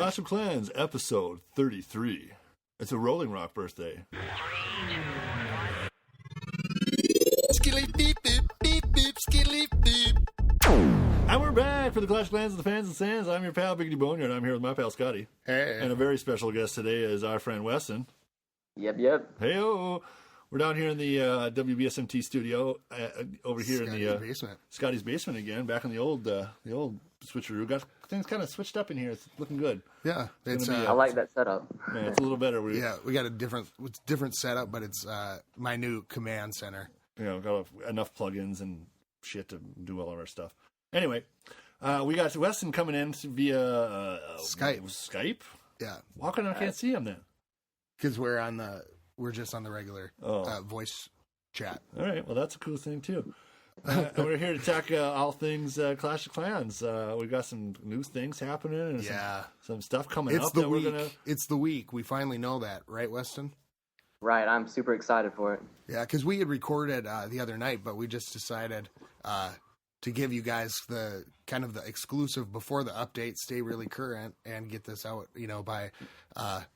Clash of Clans, episode 33. It's a Rolling Rock birthday. Skilly beep beep beep beep skilly beep. And we're back for the Clash of Clans of the Fans and Sands. I'm your pal, Biggity Boneyard, and I'm here with my pal, Scotty. Hey. And a very special guest today is our friend, Weston. Yep. Hey-o. We're down here in the WBSMT studio over here Scotty's in the basement. Scotty's basement again, back in the old switcheroo. Got things kind of switched up in here. It's looking good. Yeah, it's I like that setup. Yeah, it's a little better. we got a different setup, but it's my new command center. Got enough plugins and shit to do all of our stuff. Anyway, we got Weston coming in via Skype. Yeah, How come I can't see him then? because we're just on the regular voice chat. All right, well that's a cool thing too. And we're here to talk all things Clash of Clans. We got some new things happening and some stuff coming It's up the that week. we're gonna. It's the week. We finally know that, right, Weston? Right, I'm super excited for it. Yeah, because we had recorded the other night, but we just decided to give you guys the kind of the exclusive before the update, stay really current, and get this out, by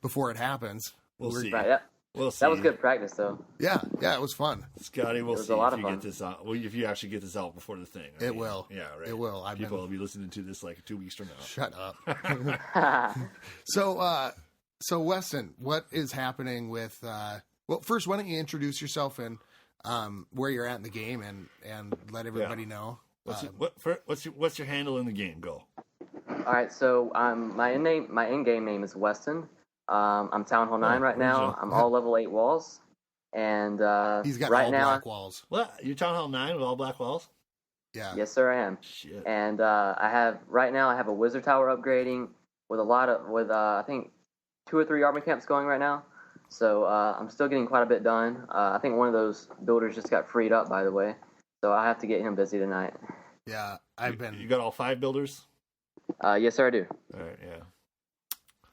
before it happens. We'll see. Right, yeah. We'll see. That was good practice, though. Yeah, it was fun. Scotty, we'll It was see a lot if of you fun. get this out. Well, if you actually get this out before the thing. It will. Yeah, right. It will. People will be listening to this like 2 weeks from now. Shut up. So Weston, what is happening with? Well, first, why don't you introduce yourself and where you're at in the game, and let everybody know. What's your handle in the game? Go. All right, so my in-game name is Weston. I'm Town Hall 9 right now. I'm all level 8 walls. And He's got right all now, black walls. What? You're Town Hall 9 with all black walls? Yeah. Yes, sir, I am. Shit. And I have a Wizard Tower upgrading with I think 2 or 3 army camps going right now. So I'm still getting quite a bit done. I think one of those builders just got freed up, by the way. So I have to get him busy tonight. Yeah, You got all 5 builders? Yes, sir, I do. All right, yeah.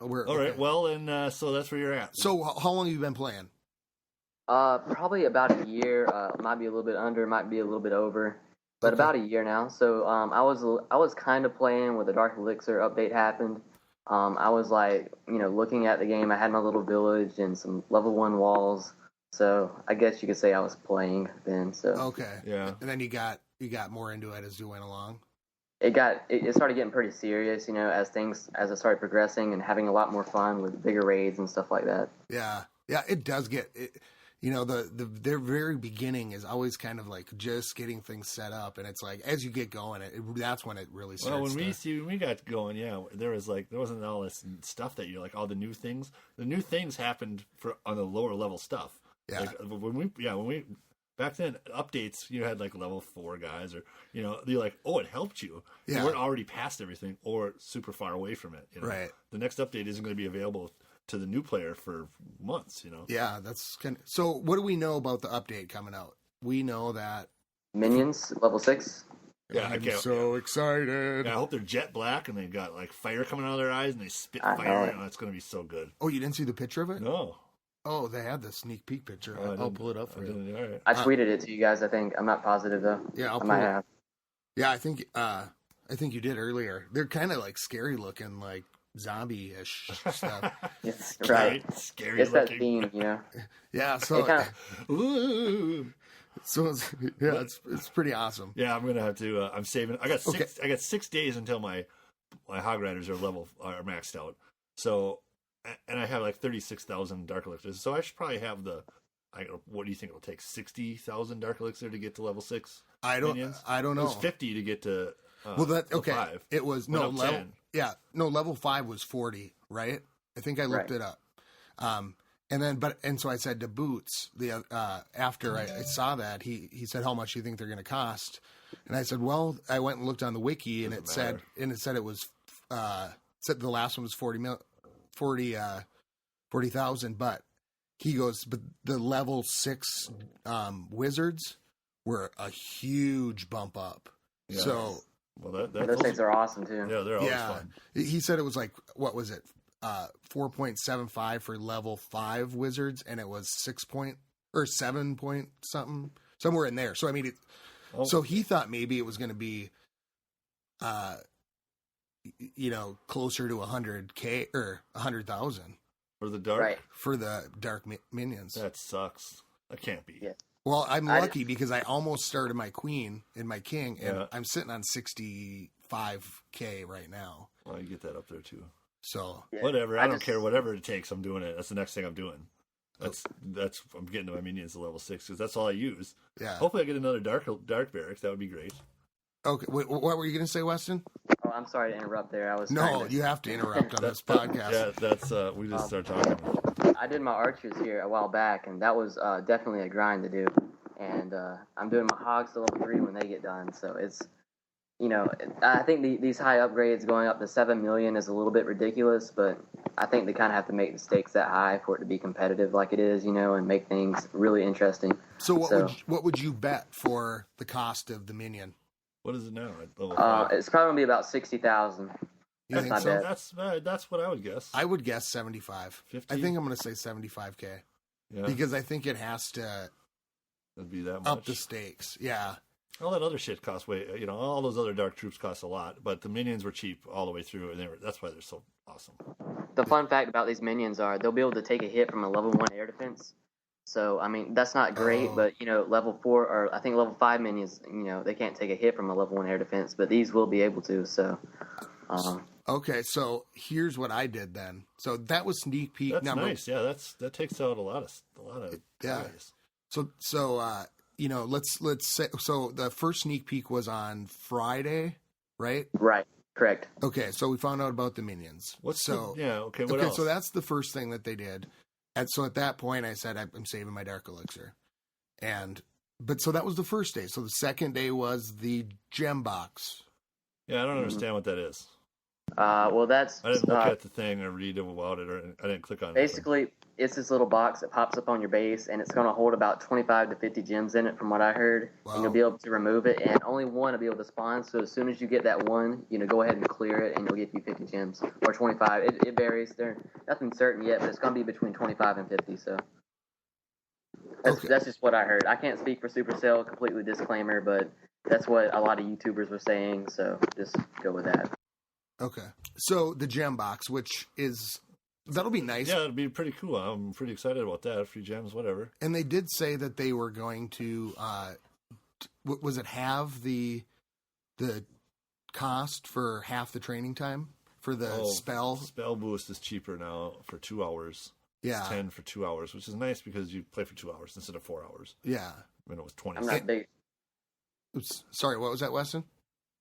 All right, well, and so that's where you're at. So how long have you been playing? Probably about a year. Might be a little bit under, might be a little bit over, but about a year now. So I was kind of playing when the Dark Elixir update happened. I was looking at the game. I had my little village and some level 1 walls. So I guess you could say I was playing then. So Okay. Yeah. And then you got more into it as you went along. It started getting pretty serious, as I started progressing and having a lot more fun with bigger raids and stuff like that. Yeah, it does get it. Their very beginning is always kind of like just getting things set up, and it's like as you get going, that's when it really starts. Well, when we got going, there wasn't all this stuff that you're like all the new things. The new things happened on the lower level stuff. Yeah. Like when we back then updates, you had like level 4 guys, or you're like, oh, it helped you. Yeah. You weren't already past everything or super far away from it. Right. The next update isn't going to be available to the new player for months. Yeah, that's kind of. So, what do we know about the update coming out? We know that Minions level 6. Yeah, I'm so excited. Yeah, I hope they're jet black and they got like fire coming out of their eyes and they spit I fire. know it. It's going to be so good. Oh, you didn't see the picture of it? No. Oh, they had the sneak peek picture. Oh, I'll pull it up for you. All right. I tweeted it to you guys. I think I'm not positive though. Yeah, I might have. Yeah, I think you did earlier. They're kind of like scary looking, like zombie-ish stuff. Yes, right. Scary It's that looking. theme, Yeah, so Ooh. it's pretty awesome. Yeah, I'm gonna have to. I'm saving. I got 6 days until my hog riders are maxed out. So, and I have like 36,000 dark elixirs. So I should probably have what do you think it'll take? 60,000 dark elixir to get to level 6. I don't know. It was 50 to get to. Level 5. It was level 10. Yeah, no, level 5 was 40, right? I think I looked it up. And so I said to Boots after I saw that, he said, how much do you think they're going to cost? And I said, well, I went and looked on the wiki and it said it was said the last one was 40,000, but he goes, but the level 6 wizards were a huge bump up. Yeah. So those things are awesome too. Yeah, they're always fun. He said it was like, what was it? 4.75 for level 5 wizards, and it was 7 point something, somewhere in there. So I mean, so he thought maybe it was going to be closer to 100K or 100,000 for the dark. Right. for the dark minions. That sucks. That can't be. Yeah. Well, I'm lucky because I almost started my queen and my king, and Yeah. I'm sitting on 65K right now. Well, you get that up there too. So Yeah. Whatever. I don't care. Whatever it takes, I'm doing it. That's the next thing I'm doing. That's I'm getting to my minions to level 6 because that's all I use. yeah. Hopefully, I get another dark barracks. That would be great. Okay. What were you going to say, Weston? Oh, I'm sorry to interrupt there. I was No, trying to- you have to interrupt on this podcast. Yeah, that's we just start talking. I did my archers here a while back, and that was definitely a grind to do. And I'm doing my hogs to level 3 when they get done. So it's, I think these high upgrades going up to 7 million is a little bit ridiculous, but I think they kind of have to make the stakes that high for it to be competitive like it is, and make things really interesting. So what would you bet for the cost of the minion? What is it now at level 5? It's probably going to be about 60,000. You think not so? bad. That's what I would guess. I would guess 75. 50? I think I'm going to say 75K Yeah, because I think it has to that'd be that much. up the stakes. Yeah. All that other shit costs way. All those other dark troops cost a lot, but the minions were cheap all the way through, and that's why they're so awesome. The fun fact about these minions are they'll be able to take a hit from a level 1 air defense. So, I mean, that's not great, Oh. but, level 4 or I think level 5 minions, they can't take a hit from a level 1 air defense, but these will be able to, so. Okay, so here's what I did then. So that was sneak peek That's number. nice. Yeah, that takes out a lot of Yeah. guys. Let's say so the first sneak peek was on Friday, right? Right, correct. Okay, so we found out about the minions. What else? Okay, so that's the first thing that they did. And so at that point I said I'm saving my dark elixir. But so that was the first day. So the second day was the gem box. Yeah, I don't understand what that is. Well, that's I didn't look at the thing or read about it, or I didn't click on it. basically it's this little box that pops up on your base, and it's going to hold about 25 to 50 gems in it, from what I heard. Wow. And you'll be able to remove it, and only one will be able to spawn. So as soon as you get that one, go ahead and clear it, and you'll give you 50 gems or 25. It varies. There's nothing certain yet, but it's going to be between 25 and 50. So that's just what I heard. I can't speak for Supercell. Completely disclaimer, but that's what a lot of YouTubers were saying. So just go with that. Okay. So the gem box, which is that'll be nice. Yeah, it'd be pretty cool. I'm pretty excited about that. Free gems, whatever. And they did say that they were going to was it halve the cost for half the training time for the spell? Spell boost is cheaper now for 2 hours. Yeah. It's 10 for 2 hours, which is nice because you play for 2 hours instead of 4 hours. Yeah. When it was 20. I'm not big. Oops, sorry, what was that, Weston?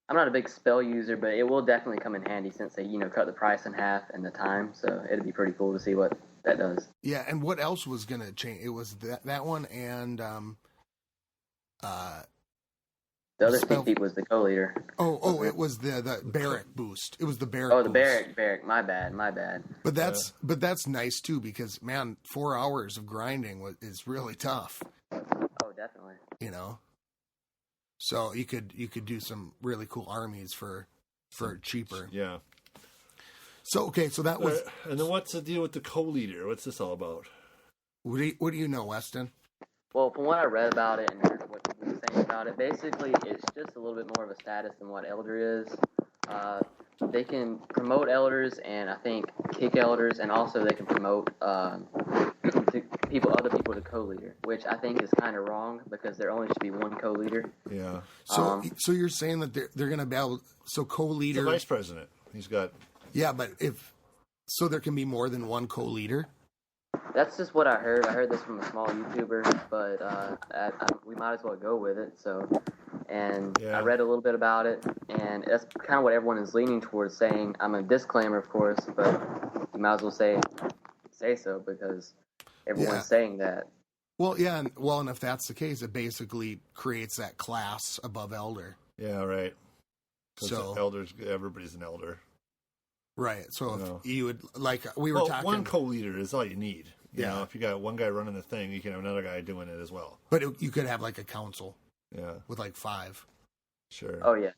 I'm not a big spell user, but it will definitely come in handy since they, cut the price in half and the time. So it'd be pretty cool to see what that does. Yeah, and what else was going to change? It was that one and the other sneak peek was the co-leader. Oh, it was the barrack boost. It was the barrack. Oh, the boost. barrack. My bad. But that's nice too because man, 4 hours of grinding is really tough. Oh, definitely. So you could do some really cool armies for cheaper. Yeah. So okay, so that was. And then what's the deal with the co-leader? What's this all about? What do you know, Weston? Well, from what I read about it and heard what people were saying about it, basically it's just a little bit more of a status than what Elder is. They can promote elders and I think kick elders, and also they can promote other people to co-leader, which I think is kind of wrong because there only should be one co-leader. Yeah. So you're saying that they're going to be able co-leader, the vice president. He's got. Yeah, but so there can be more than one co-leader. That's just what I heard. I heard this from a small YouTuber, but we might as well go with it. So, I read a little bit about it, and that's kind of what everyone is leaning towards saying. I'm a disclaimer, of course, but you might as well say so because everyone's saying that. Well, yeah, and if that's the case, it basically creates that class above elder. Yeah, right. So elders, everybody's an elder. Right. So if you would we were talking, one co-leader is all you need. You know, if you got one guy running the thing, you can have another guy doing it as well. But you could have like a council. Yeah. With 5. Sure. Oh yeah.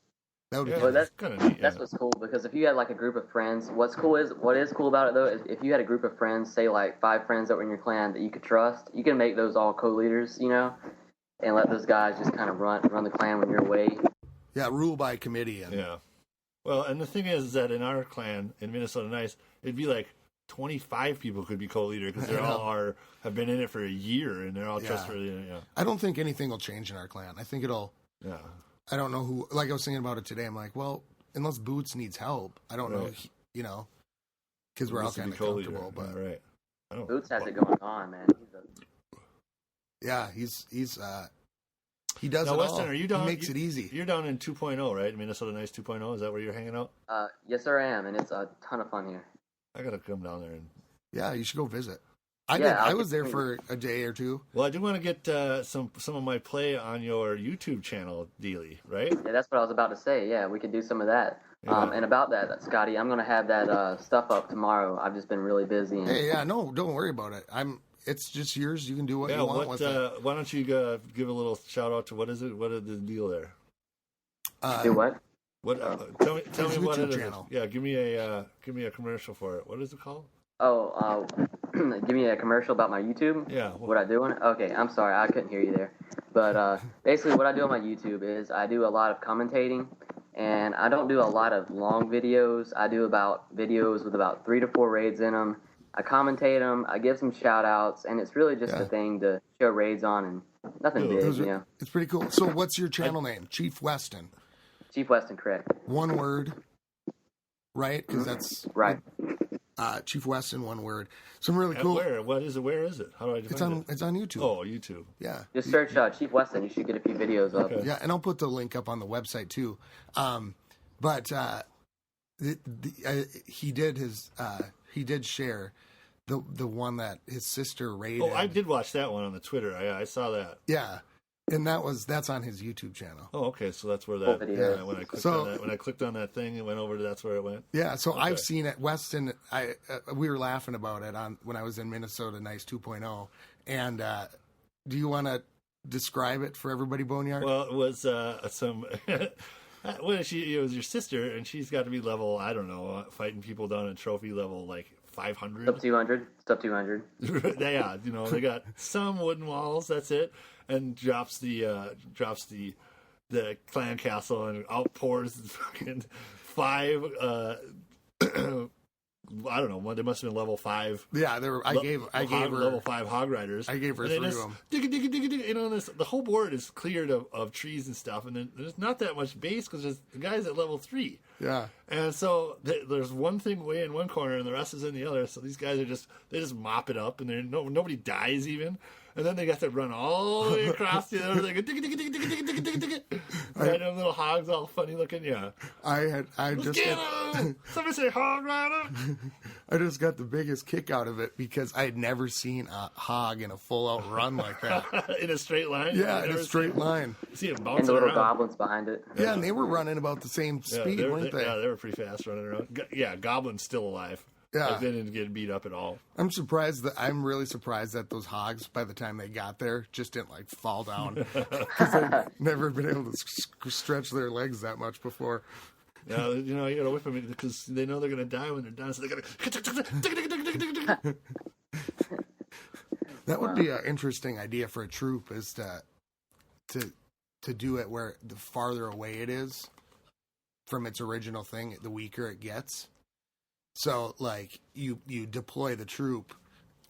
That would be that's kind of neat. That's what's cool because if you had like a group of friends, what is cool about it though is if you had a group of friends, say like 5 friends that were in your clan that you could trust, you can make those all co-leaders, and let those guys just kind of run the clan when you're away. Yeah, rule by committee. Yeah. Well, and the thing is that in our clan in Minnesota Nice, it'd be like 25 people could be co-leader because they all have been in it for a year and they're all trustworthy. Yeah. I don't think anything will change in our clan. I think it'll. Yeah. I don't know who. Like I was thinking about it today. I'm like, well, unless Boots needs help, I don't know. Because we're all kind of comfortable. But right. Boots has it going on, man. He's he does now, it Weston, all. Are you down, he makes it easy. You're down in 2.0, right? Minnesota Nice 2.0. Is that where you're hanging out? Yes, sir, I am, and it's a ton of fun here. I gotta come down there and. Yeah, you should go visit. I was there for a day or two. Well, I do want to get some of my play on your YouTube channel, Dealey, right? Yeah, that's what I was about to say. Yeah, we could do some of that. Yeah. And about that, Scotty, I'm gonna have that stuff up tomorrow. I've just been really busy. And... no, don't worry about it. It's just yours. You can do what you want with it. Why don't you give a little shout out to what is it? What is the deal there? Do what? What? Tell me what it is. Channel. Yeah, give me a commercial for it. What is it called? Oh, give me a commercial about my YouTube? Yeah. What I do on it? Okay, I'm sorry, I couldn't hear you there. But basically what I do on my YouTube is I do a lot of commentating, and I don't do a lot of long videos. I do about videos with about 3 to 4 raids in them. I commentate them, I give some shout-outs, and it's really just a thing to show raids on and nothing big, It's pretty cool. So what's your channel name? Chief Weston. Chief Weston, correct. One word, right? Because that's... Right. Chief Weston, one word. Some really cool... Where? What is it? Where is it? How do I find it? It's on YouTube. Oh, YouTube. Yeah. Just search Chief Weston. You should get a few videos up. Yeah, and I'll put the link up on the website, too. He did share the one that his sister raided. Oh, I did watch that one on the Twitter. I saw that. Yeah, and that's on his YouTube channel. Oh, okay, so that's where that. Yeah, when I clicked on that thing, it went over to that's where it went. Yeah, so okay. I've seen it. Weston, we were laughing about it when I was in Minnesota Nice 2.0. And do you want to describe it for everybody, Boneyard? Well, it was some. Well, it was your sister, and she's got to be level, I don't know, fighting people down at trophy level like 500. Sub 200. Yeah, they got some wooden walls. That's it, and drops the clan castle and outpours fucking 5. I don't know. They must have been level 5. Yeah, I gave her level 5 hog riders. I gave her 3 of them. The whole board is cleared of trees and stuff, and there's not that much base because there's the guys at level 3. Yeah, and so there's one thing way in one corner, and the rest is in the other. So these guys just mop it up, and nobody dies even. And then they got to run all the way across the other thing. Random little hogs, all funny looking. Yeah. Somebody say hog rider. I just got the biggest kick out of it because I had never seen a hog in a full out run like that. In a straight line. Yeah, in a straight line. See it bouncing and the little around. goblins behind it. Yeah, and they were running about the same speed, weren't they? Yeah, they were pretty fast running around. Yeah, Goblin's still alive. Yeah. They didn't get beat up at all. I'm really surprised that those hogs, by the time they got there, just didn't fall down. Because they've never been able to stretch their legs that much before. Yeah, you got to whip them because they know they're going to die when they're done. So they got to. That would be an interesting idea for a troop, is to do it where the farther away it is from its original thing, the weaker it gets. So, you deploy the troop,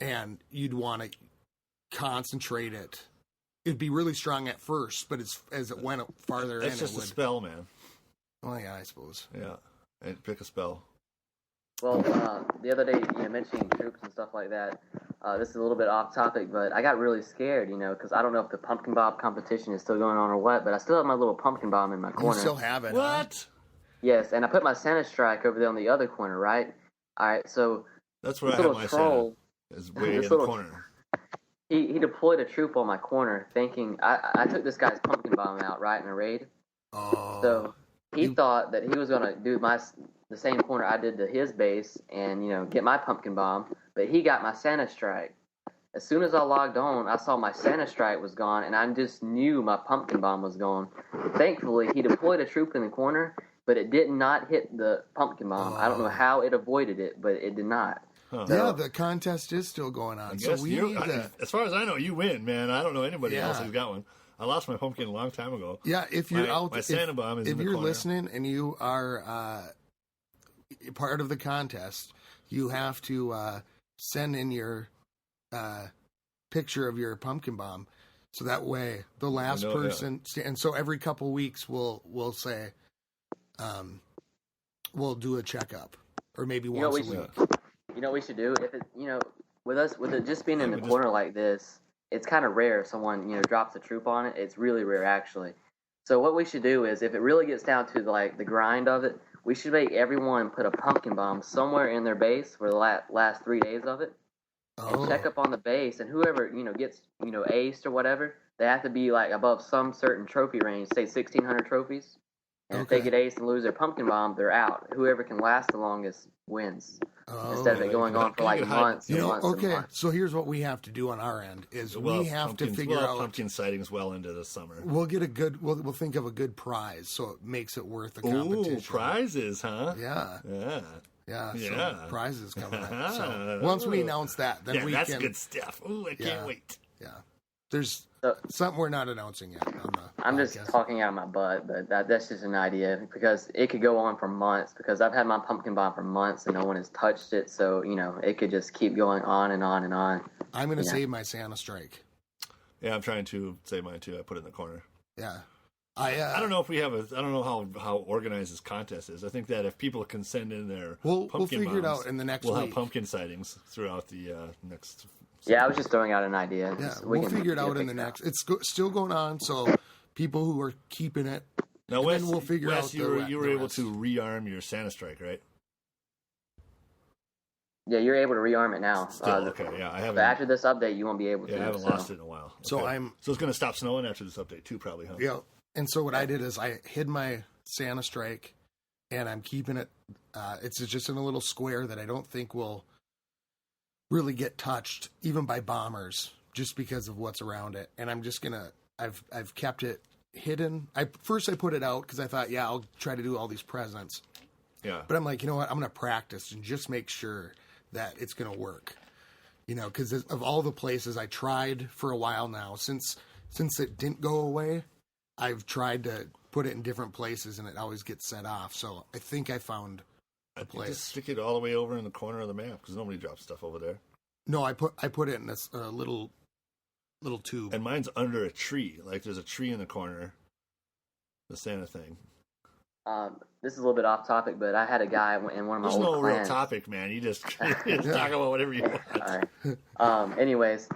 and you'd want to concentrate it. It'd be really strong at first, but as it went farther That's just a spell, man. Oh, yeah, I suppose. Yeah, and pick a spell. Well, the other day, mentioning troops and stuff like that, this is a little bit off topic, but I got really scared, because I don't know if the pumpkin bomb competition is still going on or what, but I still have my little pumpkin bomb in my corner. You still have it, What? Huh? Yes, and I put my Santa Strike over there on the other corner, right? All right, so that's where I have my Santa. Is way in the corner. He deployed a troop on my corner, thinking I took this guy's pumpkin bomb out right in a raid. Oh. So he thought that he was gonna do the same corner I did to his base, and get my pumpkin bomb, but he got my Santa Strike. As soon as I logged on, I saw my Santa Strike was gone, and I just knew my pumpkin bomb was gone. Thankfully, he deployed a troop in the corner, but it did not hit the pumpkin bomb. I don't know how it avoided it, but it did not. Huh. Yeah, the contest is still going on. So we need as far as I know, you win, man. I don't know anybody else who's got one. I lost my pumpkin a long time ago. Yeah, if you're out, my Santa bomb is in the if you're corner. listening and you are part of the contest, you have to send in your picture of your pumpkin bomb, so that way the last person. Yeah. And so every couple weeks we'll say, we'll do a checkup, or maybe once a week. You know what we should do? If it, with it just being in the corner like this, it's kind of rare if someone, drops a troop on it. It's really rare, actually. So what we should do is, if it really gets down to the grind of it, we should make everyone put a pumpkin bomb somewhere in their base for the last 3 days of it, and check up on the base. And whoever gets aced or whatever, they have to be above some certain trophy range, say 1,600 trophies. And if they get aced and lose their pumpkin bomb, they're out. Whoever can last the longest wins. Instead of it going on for months and months. Okay, and months. so here's what we have to do on our end: is we have to figure out pumpkin sightings well into the summer. We'll get we'll think of a good prize, so it makes it worth the competition. Ooh, prizes, huh? Yeah. Yeah. So prizes coming up. So once we announce that, then that's good stuff. Ooh, I can't wait. Yeah. There's something we're not announcing yet. I'm just talking out of my butt, but that's just an idea, because it could go on for months, because I've had my pumpkin bomb for months and no one has touched it. So, it could just keep going on and on and on. I'm going to save my Santa Strike. Yeah, I'm trying to save mine too. I put it in the corner. Yeah. I don't know if we have I don't know how organized this contest is. I think that if people can send in their we'll pumpkin figure bombs, it out in the next we'll week. have pumpkin sightings throughout the next. Yeah, I was just throwing out an idea. Yeah, we'll figure it out in the next. It's still going on, so people who are keeping it. Now, Wes, then we'll figure out you were able to rearm your Santa Strike, right? Yeah, you're able to rearm it now. Okay, yeah, I haven't. But after this update, you won't be able to. Yeah, I haven't lost it in a while. Okay. So it's going to stop snowing after this update too, probably, huh? Yeah, and so what I did is I hid my Santa Strike, and I'm keeping it. It's just in a little square that I don't think will really get touched, even by bombers, just because of what's around it. And I'm just gonna. I've kept it hidden. First I put it out because I thought, I'll try to do all these presents. Yeah. But I'm like, you know what? I'm gonna practice and just make sure that it's gonna work. Because of all the places I tried for a while now, since it didn't go away, I've tried to put it in different places and it always gets set off. So I think I found a place. Just stick it all the way over in the corner of the map, because nobody drops stuff over there. No, I put it in this little tube. And mine's under a tree. Like there's a tree in the corner. The Santa thing. This is a little bit off topic, but I had a guy in one of my There's old no clans. real topic, man. You just talk about whatever you want. All right. Anyways,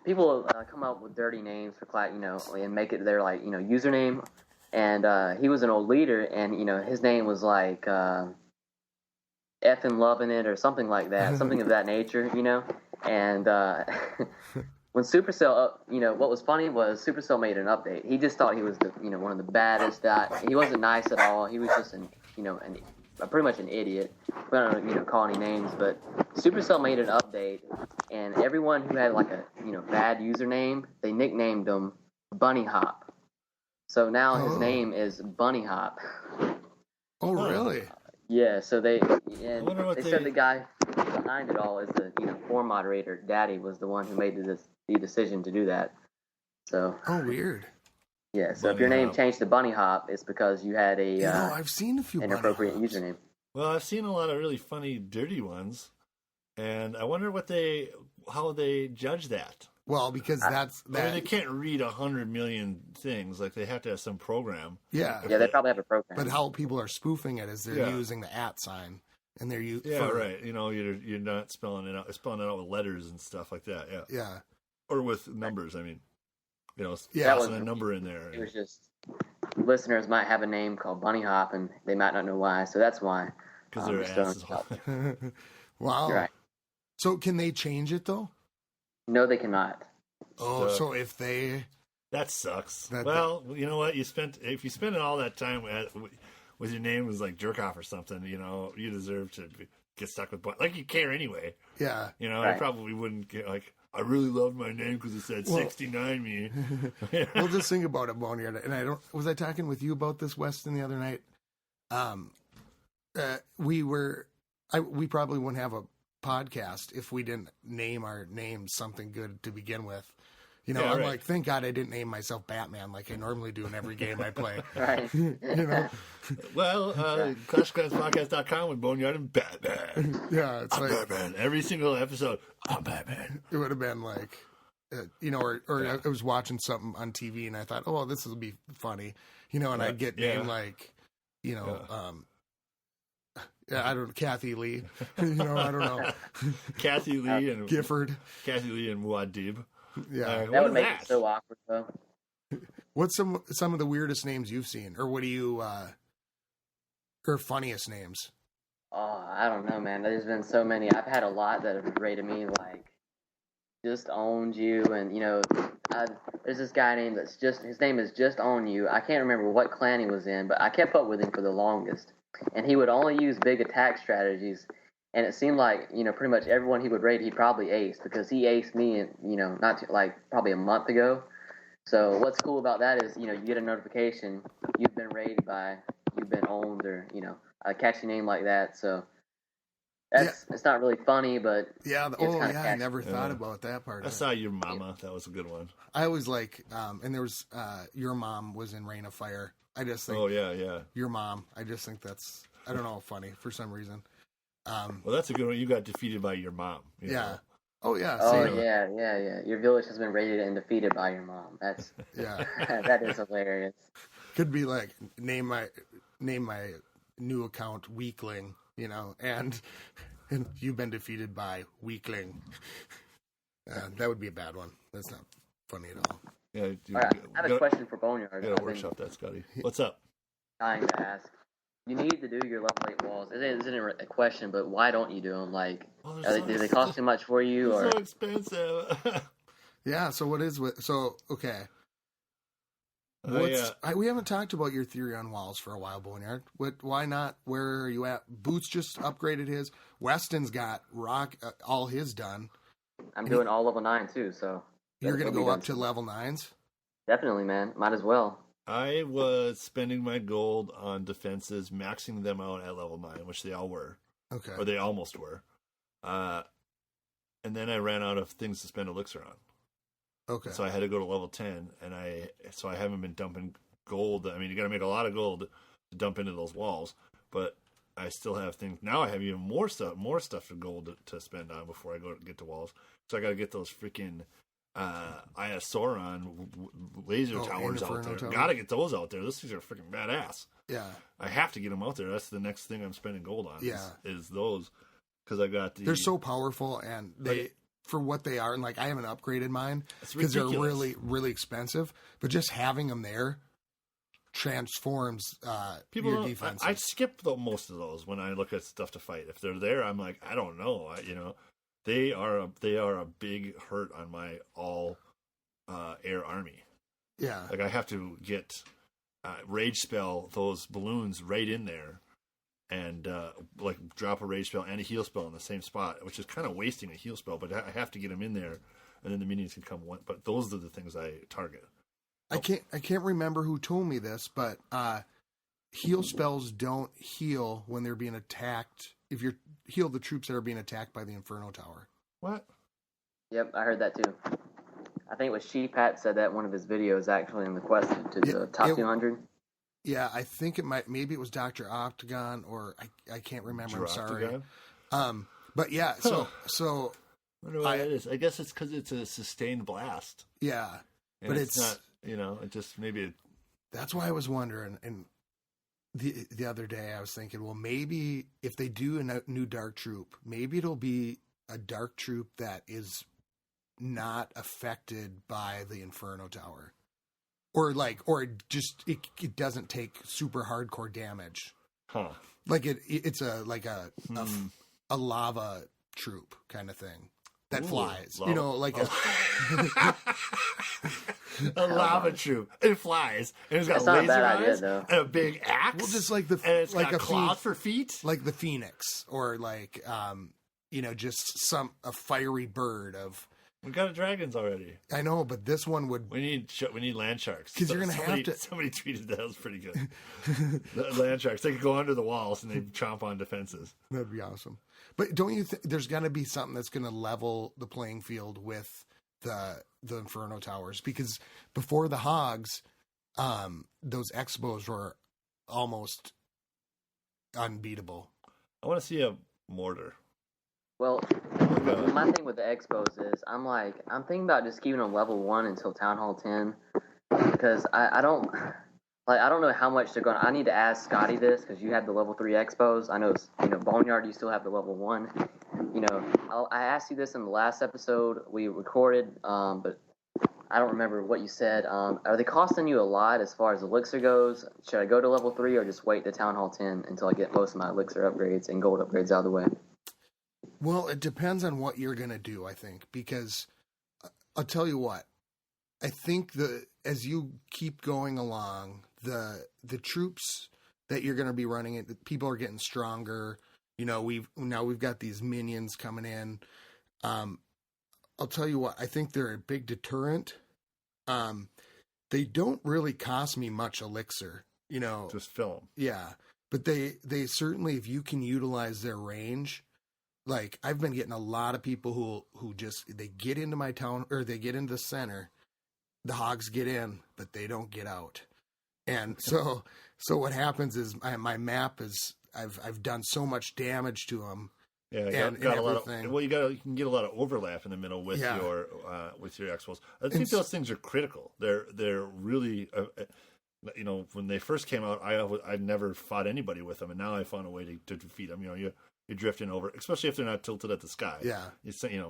people come up with dirty names for class, and make it their username. And he was an old leader, and his name was like effing loving it or something like that, something of that nature, And when Supercell, what was funny was Supercell made an update. He just thought he was one of the baddest. He wasn't nice at all. He was just pretty much an idiot. We don't call any names, but Supercell made an update, and everyone who had a bad username, they nicknamed him Bunny Hop. So now his name is Bunny Hop. Oh, really? Yeah. So they said the guy behind it all is the forum moderator. Daddy was the one who made the decision to do that. So. Oh, weird. Yeah. So if your name changed to Bunny Hop, it's because you had a I've seen a few inappropriate username. Well, I've seen a lot of really funny, dirty ones, and I wonder how they judge that. Well, because they can't read 100 million things. Like they have to have some program. Yeah. Yeah, they probably have a program. But how people are spoofing it is they're using the @ sign, and they're using. Yeah, right. You're not spelling it out with letters and stuff like that. Yeah. Yeah. Or with numbers. I mean, a number in there. It was just listeners might have a name called Bunny Hop, and they might not know why. So that's why. Because their asses. Wow. You're right. So can they change it though? No, they cannot. Oh, so if they... That sucks. You know what? If you spend all that time with your name was like jerk off or something, you deserve to get stuck with like you care anyway. Yeah. I probably wouldn't get like, I really loved my name because it said 69 me. Well, just think about it, Boney. And was I talking with you about this, Weston, the other night? We probably wouldn't have a podcast if we didn't name our names something good to begin with. You know, Yeah, I'm right. like, thank God I didn't name myself Batman like I normally do in every game I play. Right. You know, Well, ClashClansPodcast.com with Boneyard and Batman. yeah, it's I'm like Batman. Every single episode, I'm Batman. it would have been like, you know, or Yeah. I was watching something on TV and I thought, oh, this will be funny, you know, and Yeah, I'd get yeah. named like, you know, yeah, I don't know, Kathy Lee, you know, I don't know, Kathy Lee and Gifford, Kathy Lee and Muad'Dib. yeah. What That would is make that? it so awkward, though. What's some of the weirdest names you've seen, or what do you, or funniest names? Oh, I don't know, man. There's been so many. I've had a lot that have rated me like just owned you, and you know, there's this guy named his name is just own you. I can't remember what clan he was in, but I kept up with him for the longest, and he would only use big attack strategies. And it seemed like, you know, pretty much everyone he would raid, he probably aced, because he aced me, you know, not too, like probably a month ago. So what's cool about that is, you know, you get a notification, you've been raided by, you've been owned, or, you know, a catchy name like that. So it's not really funny, but Yeah. it's Oh, kinda yeah. I catchy. never thought about that part. I saw Your Mama. That was a good one. I always like, and there was, Your Mom was in Rain of Fire. I just think Oh, yeah. Your Mom. I just think that's, I don't know, funny for some reason. Well, that's a good one. You got defeated by your mom. You Yeah. know? Oh yeah. Oh, See, yeah. Your village has been raided and defeated by your mom. That's yeah. that is hilarious. Could be like name my new account Weakling, you know, and you've been defeated by Weakling. That would be a bad one. That's not funny at all. Yeah. All right, I have a question for Boneyard. I I've gotta been workshop that, Scotty. What's up? dying to ask. You need to do your level 8 walls. It isn't a question, but why don't you do them? Like, Oh, they're do they cost too much for you, or so expensive. Yeah. So what is with? So okay. Yeah. We haven't talked about your theory on walls for a while, Boneyard. Why not? Where are you at? Boots just upgraded his. Weston's got rock all his done. I'm doing all level 9 too, so You're gonna it'll be go up done to soon. level 9s. Definitely, man. Might as well. I was spending my gold on defenses, maxing them out at level 9, which they all were, Okay. or they almost were. And then I ran out of things to spend elixir on. Okay. So I had to go to level 10, and I haven't been dumping gold. I mean, you got to make a lot of gold to dump into those walls, but I still have things. Now I have even more stuff for gold to spend on before I get to walls. So I got to get those freaking Isoron laser towers out Inferno there. tower. Got to get those out there. Those things are freaking badass. Yeah. I have to get them out there. That's the next thing I'm spending gold on. Yeah. Is those, because I got the. They're so powerful, and they for what they are, and like I haven't upgraded mine It's because they're ridiculous. really really expensive. But just having them there transforms People your don't- defense. I skip most of those when I look at stuff to fight. If they're there, I'm like, I don't know. They are a big hurt on my all air army. Yeah. Like I have to get rage spell those balloons right in there, and like drop a rage spell and a heal spell in the same spot, which is kind of wasting a heal spell. But I have to get them in there, and then the minions can come one. But those are the things I target. I can't remember who told me this, but heal spells don't heal when they're being attacked. If you heal the troops that are being attacked by the Inferno Tower. What? Yep, I heard that too. I think it was Sheepat said that in one of his videos, actually, in the quest to the top 200. Yeah, I think maybe it was Dr. Octagon, or I can't remember. I'm sorry. Octagon? But yeah, so I wonder why that is. I guess it's because it's a sustained blast. yeah, And but it's not, it just maybe. That's why I was wondering. And the other day I was thinking, well, maybe if they do a new dark troop, maybe it'll be a dark troop that is not affected by the Inferno Tower, or it doesn't take super hardcore damage. Huh. Like it's a lava troop kind of thing that flies. lava. You know, like A lava troop. It flies. And it's got That's not a laser bad idea, eyes though. and a big axe. Well, just like the and it's like got a claws for feet. like the Phoenix, or like just a fiery bird of. We got dragons already. I know, but this one would. We need land sharks. 'Cause you're gonna have to- Somebody tweeted that was pretty good. The land sharks. They could go under the walls and they chomp on defenses. That'd be awesome. But don't you think there's got to be something that's going to level the playing field with the Inferno Towers, because before the Hogs, those Expos were almost unbeatable. I want to see a mortar. Well, my thing with the Expos is I'm thinking about just keeping them level 1 until Town Hall 10, because I don't know how much they're going. I need to ask Scotty this, because you have the level 3 Expos. I know, Boneyard, you still have the level 1. I asked you this in the last episode we recorded, but I don't remember what you said. Are they costing you a lot as far as Elixir goes? Should I go to level 3 or just wait to Town Hall 10 until I get most of my Elixir upgrades and gold upgrades out of the way? Well, it depends on what you're going to do, I think, because I'll tell you what. I think as you keep going along, the troops that you're going to be running, people are getting stronger. We've got these minions coming in. I'll tell you what, I think they're a big deterrent. They don't really cost me much elixir, Just fill them. Yeah, but they certainly, if you can utilize their range, like I've been getting a lot of people who just, they get into my town, or they get into the center, the Hogs get in, but they don't get out. And so what happens is my map is, I've done so much damage to them. Yeah, got a lot of. Well, you can get a lot of overlap in the middle with your Expos. I think those things are critical. They're really, when they first came out, I never fought anybody with them, and now I found a way to defeat them. You're drifting over, especially if they're not tilted at the sky. Yeah,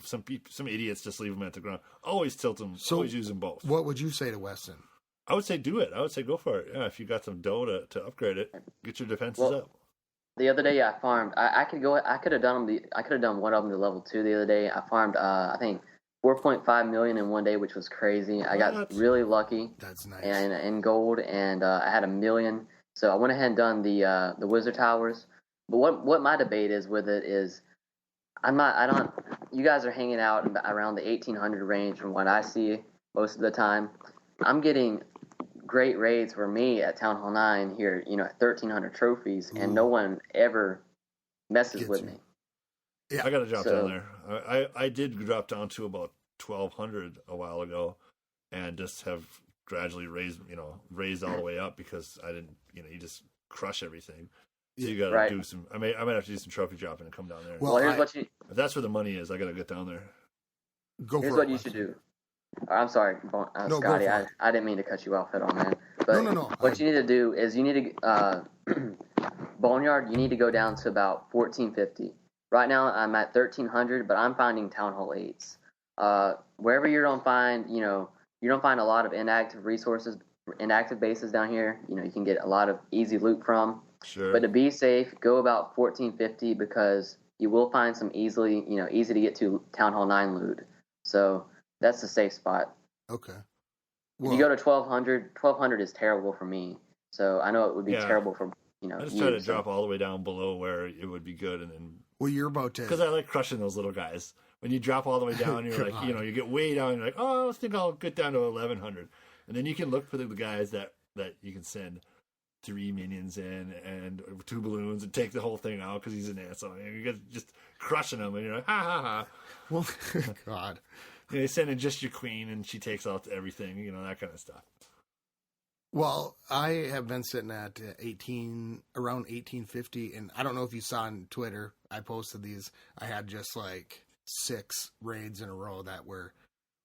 some idiots just leave them at the ground. Always tilt them. So always use them both. What would you say to Weston? I would say do it. I would say go for it. Yeah, if you got some dough to upgrade it, get your defenses up. The other day I farmed. I could have done one of them to level 2 the other day. I farmed I think 4.5 million in one day, which was crazy. I got really lucky. That's nice. And in gold, and I had 1 million. So I went ahead and done the Wizard Towers. But what my debate is with it is, you guys are hanging out around the 1800 range from what I see most of the time. I'm getting great raids for me at Town Hall 9 here, at 1,300 trophies, and no one ever messes with me. Yeah, I got to drop down there. I did drop down to about 1,200 a while ago, and just have gradually raised all the way up, because I didn't, you just crush everything. So you got to do some. I might have to do some trophy dropping and come down there. Well, if that's where the money is, I got to get down there. Here's what you should do. I'm sorry, Scotty. I didn't mean to cut you off at all, man. But no. What you need to do is you need to Boneyard. You need to go down to about 1450. Right now I'm at 1300, but I'm finding Town Hall 8s. Wherever you don't find, you don't find a lot of inactive resources, inactive bases down here. You can get a lot of easy loot from. Sure. But to be safe, go about 1450, because you will find some easy to get to Town Hall 9 loot. So that's the safe spot. Okay. Well, if you go to 1200 is terrible for me. So I know it would be terrible for I just try to drop all the way down below where it would be good, and then. Well, you're about to. Because I like crushing those little guys. When you drop all the way down, you're like, you get way down. You're like, oh, I think I'll get down to 1100, and then you can look for the guys that you can send 3 minions in and 2 balloons and take the whole thing out because he's an asshole. And you guys just crushing him, and you're like, ha ha ha. Well, God. You send in just your queen, and she takes out everything, that kind of stuff. Well, I have been sitting at around 1850, and I don't know if you saw on Twitter, I posted these. I had just like 6 raids in a row that were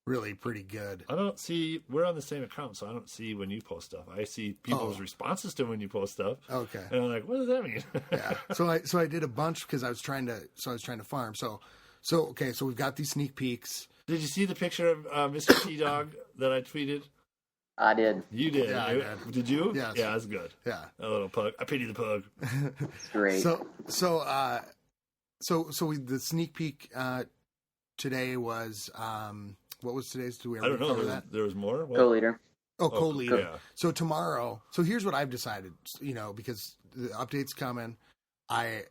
really pretty good. I don't see, we're on the same account, so I don't see when you post stuff. I see people's responses to when you post stuff. Okay. And I'm like, what does that mean? Yeah. So I did a bunch because I was trying to farm. So we've got these sneak peeks. Did you see the picture of Mr. T-Dog that I tweeted? I did. You did? Yeah, I did. Did you? Yes. Yeah, that's good. Yeah. A little pug. I pity the pug. Great. So the sneak peek today was what was today's? Do we ever cover that? There was more? Co-leader. Co-leader. Yeah. So tomorrow. So here's what I've decided. Because the update's coming, I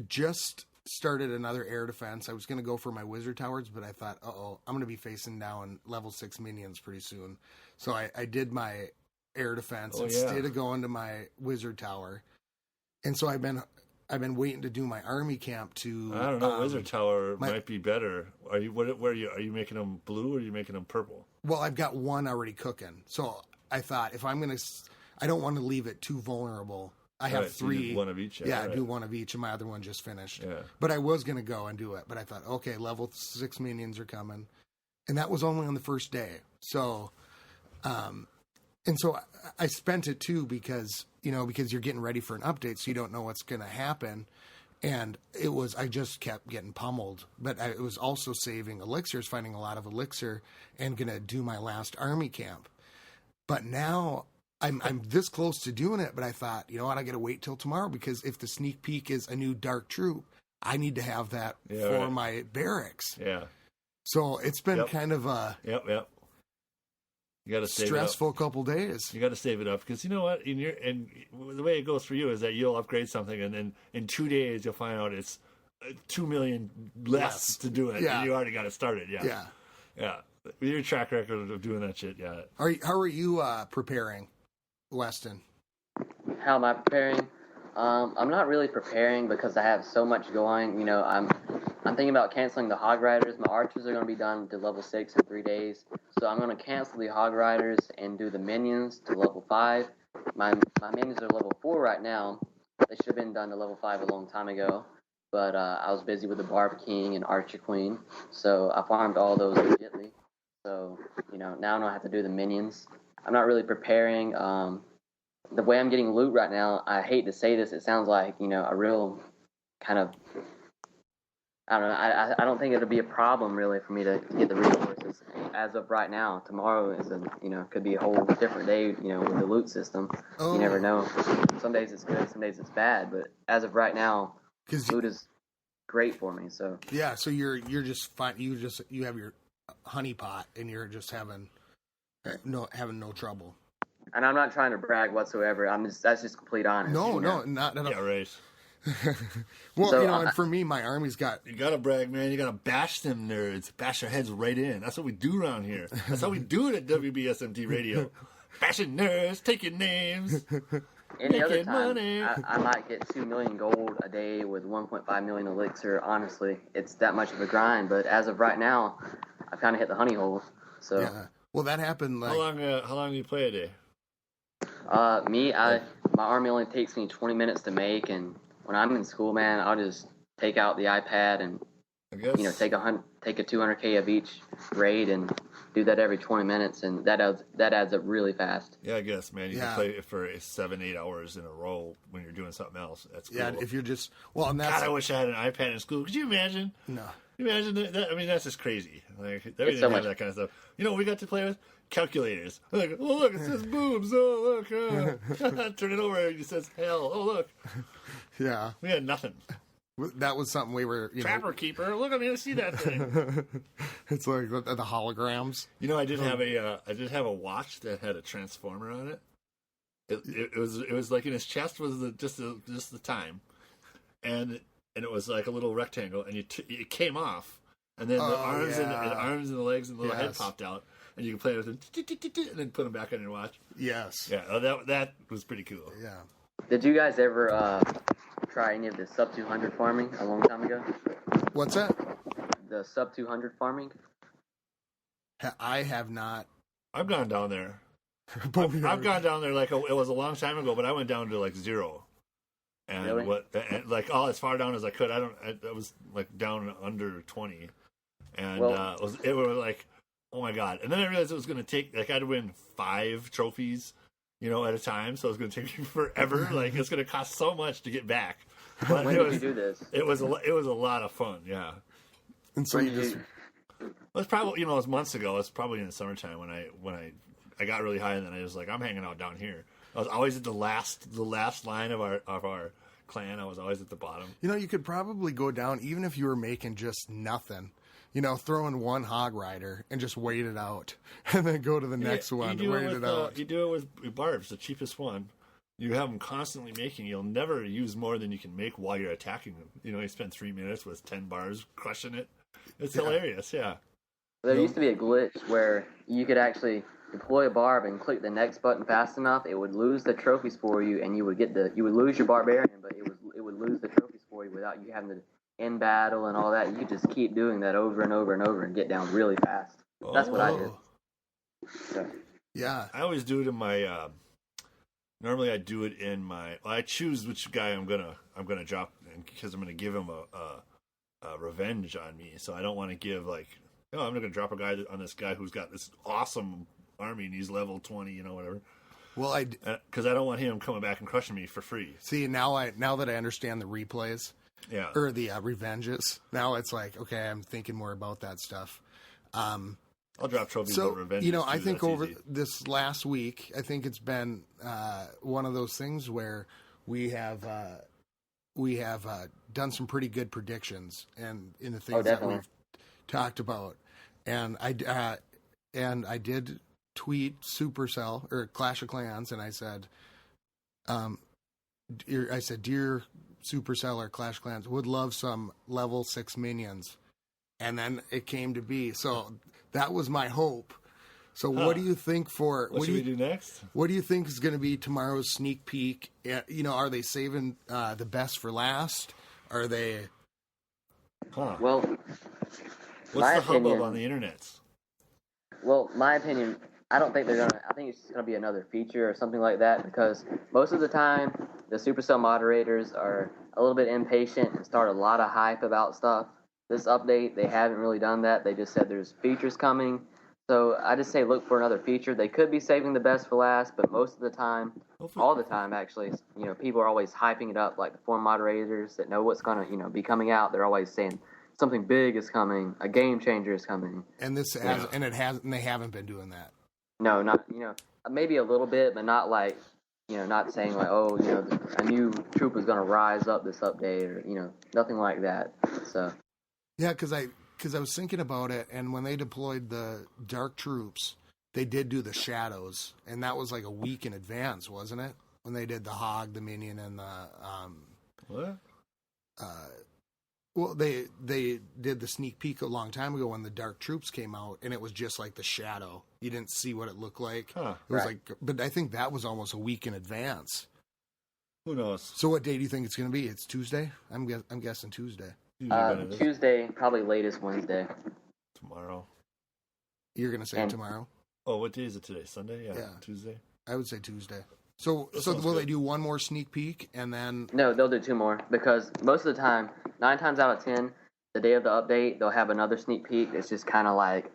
just started another air defense. I was going to go for my wizard towers, but I thought, I'm going to be facing down level 6 minions pretty soon. So I did my air defense instead of going to my wizard tower. And so I've been I've been waiting to do my army camp to. I don't know. Wizard Tower might be better. Are you? Where are you? Are you making them blue or are you making them purple? Well, I've got one already cooking, so I thought if I'm gonna, I don't want to leave it too vulnerable. I have three. So you do one of each. Yeah, right. I do one of each, and my other one just finished. Yeah. But I was gonna go and do it, but I thought, okay, level 6 minions are coming, and that was only on the first day. So, and so I spent it too because you're getting ready for an update, so you don't know what's gonna happen. And I just kept getting pummeled, but it was also saving elixirs, finding a lot of elixir, and gonna do my last army camp. But now I'm this close to doing it, but I thought, you know what, I gotta wait till tomorrow because if the sneak peek is a new dark troop, I need to have that for my barracks. Yeah. So it's been kind of a You got to stressful couple days. You got to save it up because you know what? And the way it goes for you is that you'll upgrade something, and then in 2 days you'll find out it's 2 million less to do it, and you already got it started. Yeah. Your track record of doing that shit. Yeah. How are you preparing, Weston? How am I preparing? I'm not really preparing because I have so much going. You know, I'm thinking about canceling the Hog Riders. My archers are going to be done to level 6 in 3 days. So I'm going to cancel the Hog Riders and do the minions to level 5. My minions are level 4 right now. They should have been done to level 5 a long time ago. But I was busy with the Barb King and Archer Queen. So I farmed all those immediately. So, now I don't have to do the minions. I'm not really preparing. The way I'm getting loot right now, I hate to say this, it sounds like, a real kind of, I don't know, I don't think it'll be a problem really for me to get the resources as of right now. Tomorrow is could be a whole different day, with the loot system. Oh. You never know. Some days it's good, some days it's bad, but as of right now, loot is great for me, so. Yeah, so you're just fine, you have your honey pot and you're just having no trouble. And I'm not trying to brag whatsoever. That's just complete honest. No, not at all. Yeah, right. Well, so, and for me, my army's got. You gotta brag, man. You gotta bash them nerds. Bash their heads right in. That's what we do around here. That's how we do it at WBSMT Radio. Bashing nerds, taking names. Any other time, I might get 2 million gold a day with 1.5 million elixir. Honestly, it's that much of a grind. But as of right now, I've kind of hit the honey hole. So. Yeah. Well, that happened. Like, how long do you play a day? My army only takes me 20 minutes to make, and when I'm in school, man, I'll just take out the iPad and take a 200K of each raid and do that every 20 minutes, and that adds up really fast. Yeah, I guess, man, you can play it for 7-8 hours in a row when you're doing something else. That's cool. Yeah, if you're just and that's. God, I wish I had an iPad in school. Could you imagine? No. Can you imagine that? I mean, that's just crazy. Like, they didn't have that kind of stuff. We got to play with calculators. Like, oh look, it says boobs. Oh look, turn it over, and it says hell. Oh look. Yeah. We had nothing. That was something we were. Trapper keeper. Look, I'm gonna see that thing. It's like the holograms. I did have a watch that had a transformer on it. It was like in his chest was just the time, and it was like a little rectangle, and it came off, and then the arms and the legs and the little head popped out, and you could play with it, and then put them back on your watch. Yes. Yeah, that was pretty cool. Yeah. Did you guys ever try any of the sub 200 farming a long time ago? What's that? The sub 200 farming? I have not. I've gone down there. I've gone down there it was a long time ago, but I went down to like 0. And really? As far down as I could. I was like down under 20, and it was like, oh my god! And then I realized it was going to take I'd win 5 trophies, at a time, so it was going to take me forever. Like it's going to cost so much to get back. But when did you do this? It was a lot of fun, yeah. And so it was probably it was months ago. It was probably in the summertime when I got really high, and then I was like, I'm hanging out down here. I was always at the last line of our clan. I was always at the bottom. You could probably go down even if you were making just nothing. Throw in one hog rider and just wait it out, and then go to the next one. Wait it out. You do it with barbs, the cheapest one. You have them constantly making. You'll never use more than you can make while you're attacking them. You spend 3 minutes with 10 barbs crushing it. It's hilarious. Yeah. There used to be a glitch where you could actually deploy a barb and click the next button fast enough, it would lose the trophies for you, and you would lose your barbarian, but it would lose the trophies for you without you having to end battle and all that. You could just keep doing that over and over and over and get down really fast. That's what I did. So. Yeah. I always do it in my. Normally, I do it in my. I choose which guy I'm gonna drop because I'm gonna give him a revenge on me. So I don't want to give like, oh, I'm gonna drop a guy on this guy who's got this awesome army and he's level 20, whatever. Well, because I don't want him coming back and crushing me for free. See, now that I understand the replays, yeah, or the revenges, now it's like, okay, I'm thinking more about that stuff. I'll drop trophies about revenge. I think over this last week, I think it's been one of those things where we have done some pretty good predictions and in the things that we've talked about. And I did tweet Supercell or Clash of Clans, and I said, dear Supercell or Clash of Clans, would love some level 6 minions. And then it came to be. So that was my hope. So what do you think what should we do next? What do you think is going to be tomorrow's sneak peek? Are they saving the best for last? Are they? Well, what's the hubbub on the internet? Well, my opinion, I don't think they're gonna. I think it's just gonna be another feature or something like that because most of the time the Supercell moderators are a little bit impatient and start a lot of hype about stuff. This update, they haven't really done that. They just said there's features coming. So I just say look for another feature. They could be saving the best for last, but most of the time, all the time actually, people are always hyping it up. Like the forum moderators that know what's gonna, be coming out. They're always saying something big is coming, a game changer is coming. And they haven't been doing that. No, not maybe a little bit, but not like not saying like a new troop is gonna rise up this update or nothing like that. So. Yeah, because I was thinking about it, and when they deployed the dark troops, they did do the shadows, and that was like a week in advance, wasn't it? When they did the hog, the minion, and the what? Well, they did the sneak peek a long time ago when the dark troops came out, and it was just like the shadow. You didn't see what it looked like. Huh, it was but I think that was almost a week in advance. Who knows? So what day do you think it's going to be? It's Tuesday. I'm guessing Tuesday. Tuesday, probably latest Wednesday. Tomorrow. You're going to say tomorrow? Oh, what day is it today? Sunday? Yeah. Tuesday? I would say Tuesday. So will they do one more sneak peek and then... No, they'll do 2 more because most of the time, 9 times out of 10, the day of the update, they'll have another sneak peek. It's just kind of like,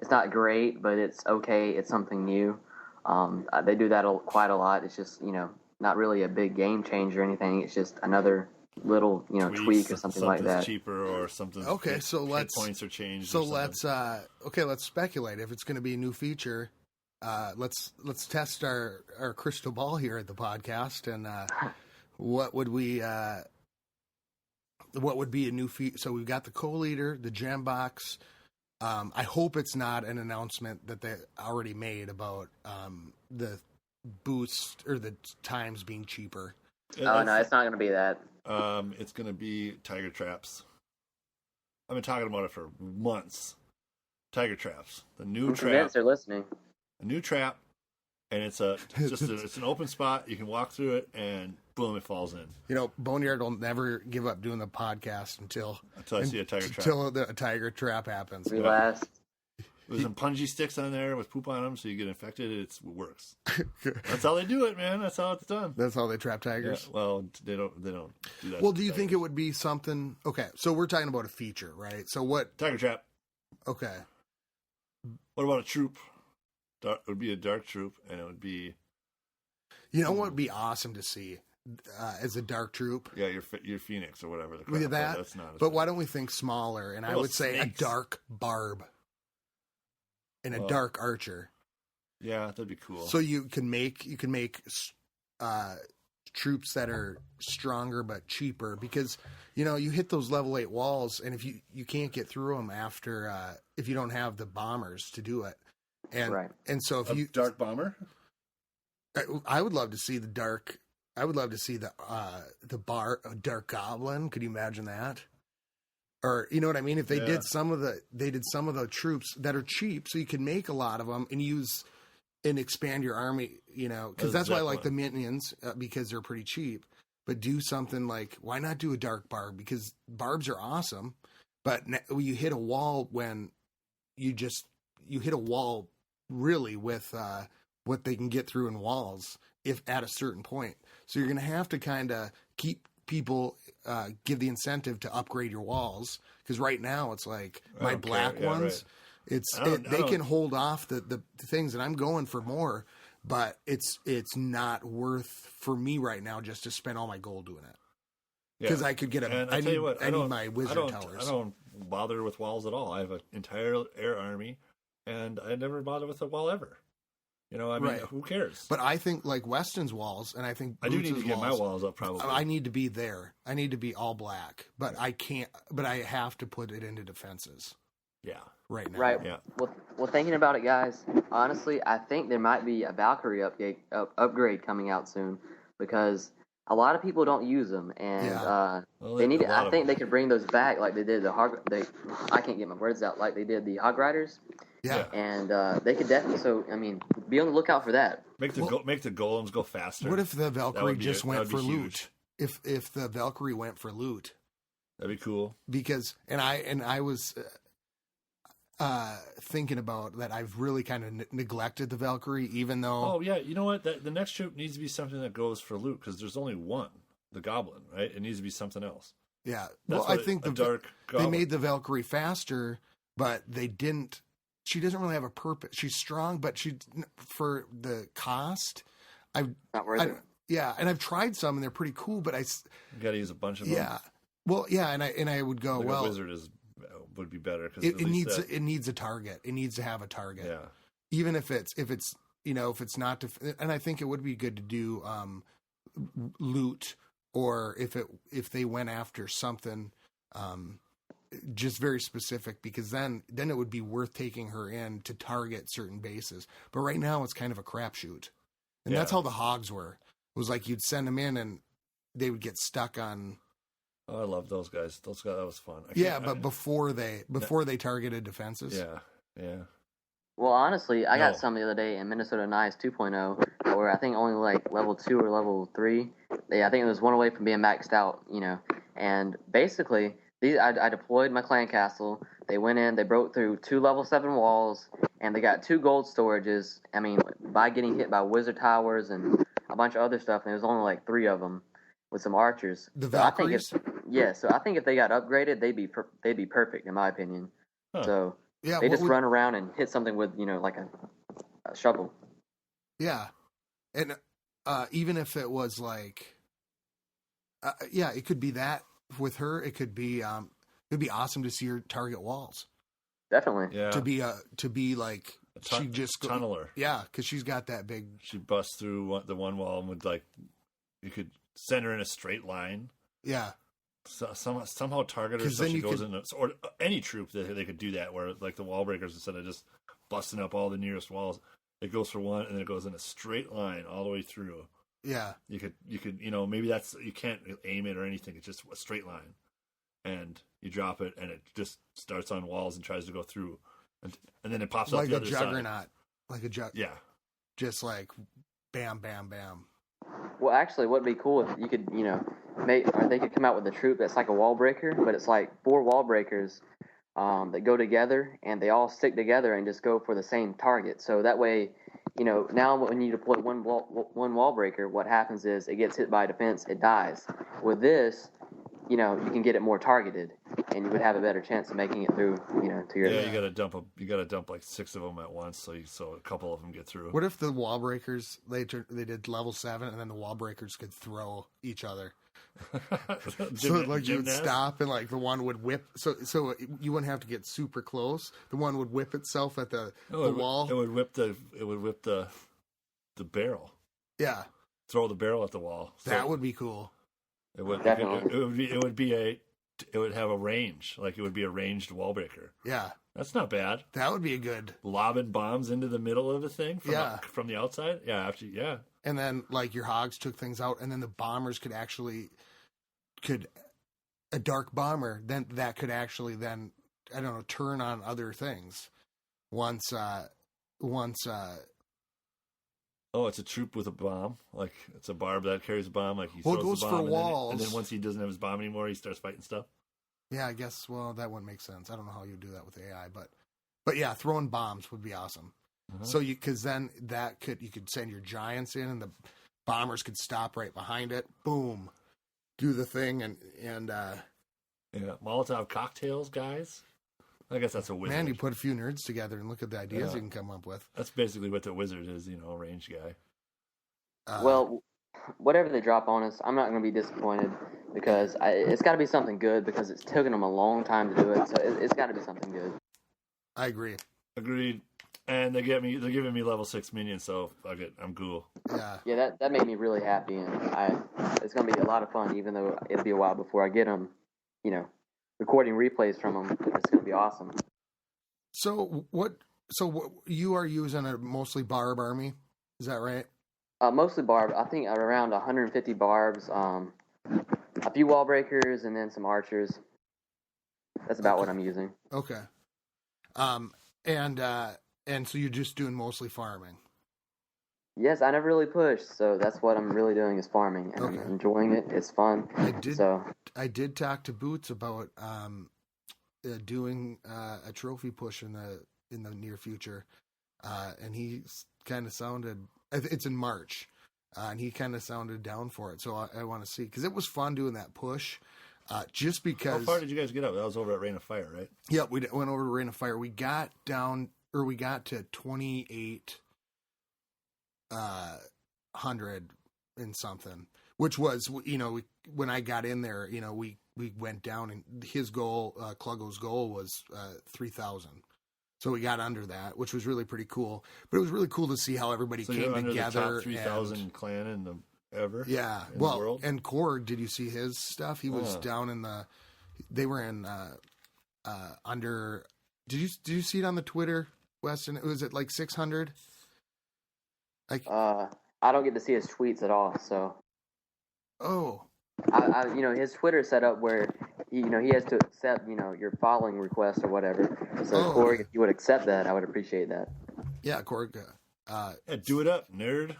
it's not great, but it's okay. It's something new. They do that quite a lot. It's just, not really a big game changer or anything. It's just another... little tweak or something like that. Cheaper or something. Okay, so let's points are changed. So let's speculate if it's going to be a new feature. Let's test our crystal ball here at the podcast and what would be a new feature? So we've got the co-leader, the gem box. I hope it's not an announcement that they already made about the boost or the times being cheaper. Oh no, it's not going to be that. It's going to be tiger traps. I've been talking about it for months. Tiger traps, the new trap. Convinced they're listening. A new trap, and it's an open spot. You can walk through it, and boom, it falls in. Boneyard will never give up doing the podcast until I see a tiger trap. Until a tiger trap happens. We last. There's some punji sticks on there with poop on them, so you get infected. It works. That's how they do it, man. That's how it's done. That's how they trap tigers. Yeah, well, they don't do that. Well, do you think it would be something? Okay, so we're talking about a feature, right? So what? Tiger trap. Okay. What about a troop? It would be a dark troop, and it would be. What would be awesome to see as a dark troop? Yeah, your Phoenix or whatever. Look at that. That's not. But why don't we think smaller? And I would say a dark barb. And a dark archer. Yeah, that'd be cool. So you can make troops that are stronger but cheaper because you hit those level 8 walls, and if you can't get through them after if you don't have the bombers to do it, and so if you dark bomber, I would love to see the dark. I would love to see the dark goblin. Could you imagine that? Or you know what I mean? If they did some of the troops that are cheap, so you can make a lot of them and use and expand your army. Because that's why I like the minions because they're pretty cheap. but do something like, why not do a dark barb? Because barbs are awesome, but you hit a wall when you hit a wall really with what they can get through in walls if at a certain point. So you're going to have to kind of keep people, give the incentive to upgrade your walls. Because right now it's like my black ones, they can hold off the things, and I'm going for more, but it's not worth for me right now just to spend all my gold doing it. Because I could get I need my wizard towers. I don't bother with walls at all. I have an entire air army, and I never bother with a wall ever. You know, I mean, who cares? But I think like Weston's walls, and I think I do need to get my walls up. Probably I need to be there. I need to be all black, but I can't. But I have to put it into defenses. Yeah. Right now. Right. Yeah. Well, thinking about it, guys. Honestly, I think there might be a Valkyrie upgrade coming out soon, because a lot of people don't use them, and they need. I think they could bring those back, like they did I can't get my words out. Like they did the Hog Riders. Yeah. And they could definitely. So I mean, be on the lookout for that. Make the golems go faster. What if the Valkyrie just went for loot? If the Valkyrie went for loot, that'd be cool. Because I was thinking about that. I've really kind of neglected the Valkyrie, even though. Oh yeah, you know what? The next troop needs to be something that goes for loot, because there's only one, the Goblin, right? It needs to be something else. Yeah. That's I think they made the Valkyrie faster, but they didn't. She doesn't really have a purpose. She's strong, but for the cost, not worth it. Yeah, and I've tried some, and they're pretty cool, but you got to use a bunch of them. Yeah, well, yeah, and I would go, a wizard would be better, because it needs a target. It needs to have a target. Yeah, even if it's if it's not, and I think it would be good to do loot, or if they went after something. Just very specific, because then it would be worth taking her in to target certain bases. But right now it's kind of a crapshoot, and that's how the hogs were. It was like you'd send them in and they would get stuck on. Oh, I love those guys. That was fun. But before they targeted defenses. Yeah. Well, honestly, I got some the other day in Minnesota Nice 2.0, where I think only like level 2 or level 3. I think it was one away from being maxed out. And basically. I deployed my clan castle. They went in, they broke through 2 level 7 walls, and they got 2 gold storages. I mean, by getting hit by wizard towers and a bunch of other stuff, and there was only like 3 of them with some archers. The Valkyries? So I think if they got upgraded, they'd be perfect in my opinion. Huh. So they just run around and hit something with like a shovel. Yeah, and even if it was like, it could be that. With her, it could be it'd be awesome to see her target walls. Definitely, yeah. To be like she just tunneler. Yeah, because she's got that big. She busts through the one wall and would you could send her in a straight line. Yeah. So, somehow target her so she goes in, or any troop that they could do that, where like the wall breakers, instead of just busting up all the nearest walls, it goes for one and then it goes in a straight line all the way through. Yeah, you could maybe you can't aim it or anything. It's just a straight line, and you drop it, and it just starts on walls and tries to go through, and then it pops like out the other juggernaut, like a Yeah, just like bam, bam, bam. Well, actually, what'd be cool if you could, or they could come out with a troop that's like a wall breaker, but it's like 4 wall breakers that go together, and they all stick together and just go for the same target. So that way. Now when you deploy one wall breaker, what happens is it gets hit by a defense, it dies. With this, you can get it more targeted, and you would have a better chance of making it through, to your. Yeah, you got to dump like 6 of them at once, so a couple of them get through. What if the wall breakers they did level 7, and then the wall breakers could throw each other? So you would stop, and like the one would whip. So you wouldn't have to get super close. The one would whip itself at the wall. It would whip the barrel. Yeah. Throw the barrel at the wall. So that would be cool. It would. Definitely. It would have a range. Like it would be a ranged wall breaker. Yeah. That's not bad. That would be a good lobbing bombs into the middle of the thing from the outside. Yeah, actually, and then like your hogs took things out, and then the bombers could a dark bomber then that could actually then I don't know turn on other things once Oh, it's a troop with a bomb. Like it's a barb that carries a bomb. Like he Well, it throws goes the for bomb, walls. and then once he doesn't have his bomb anymore, he starts fighting stuff. Yeah, I guess. Well, that wouldn't make sense. I don't know how you do that with AI, but yeah, throwing bombs would be awesome. So because then you could send your giants in, and the bombers could stop right behind it. Boom, do the thing, and yeah, Molotov cocktails, guys. I guess that's a wizard. man, you put a few nerds together and look at the ideas you can come up with. That's basically what the wizard is, a range guy. Well, whatever they drop on us, I'm not going to be disappointed because it's got to be something good because it's taken them a long time to do it. So it's got to be something good. I agree. Agreed. And they're giving me level 6 minions, so fuck it, I'm cool. Yeah, that made me really happy, and it's going to be a lot of fun, even though it'll be a while before I get them, recording replays from them. It's going to be awesome. So what you are using a mostly barb army, is that right? Mostly barb. I think around 150 barbs, a few wall breakers, and then some archers. That's about what I'm using. Okay. And so you're just doing mostly farming. Yes, I never really pushed, so that's what I'm really doing is farming, and I'm enjoying it. It's fun. I did talk to Boots about doing a trophy push in the near future, and he kind of sounded. It's in March, and he kind of sounded down for it. So I want to see because it was fun doing that push. Just because. How far did you guys get up? That was over at Rain of Fire, right? Yeah, we went over to Rain of Fire. We got to 2,800 and something, which was when I got in there, we went down and his goal, Cluggo's goal was 3,000. So we got under that, which was really pretty cool. But it was really cool to see how everybody came under together. The top 3,000 clan in the ever. Yeah. In the world? And Korg, did you see his stuff? He was down in they were in under. Did you see it on the Twitter, Weston? Was it like 600? I don't get to see his tweets at all, so. Oh. His Twitter set up where he has to accept your following request or whatever. So Corey, if you would accept that, I would appreciate that. Yeah, Corey. Do it up, nerd.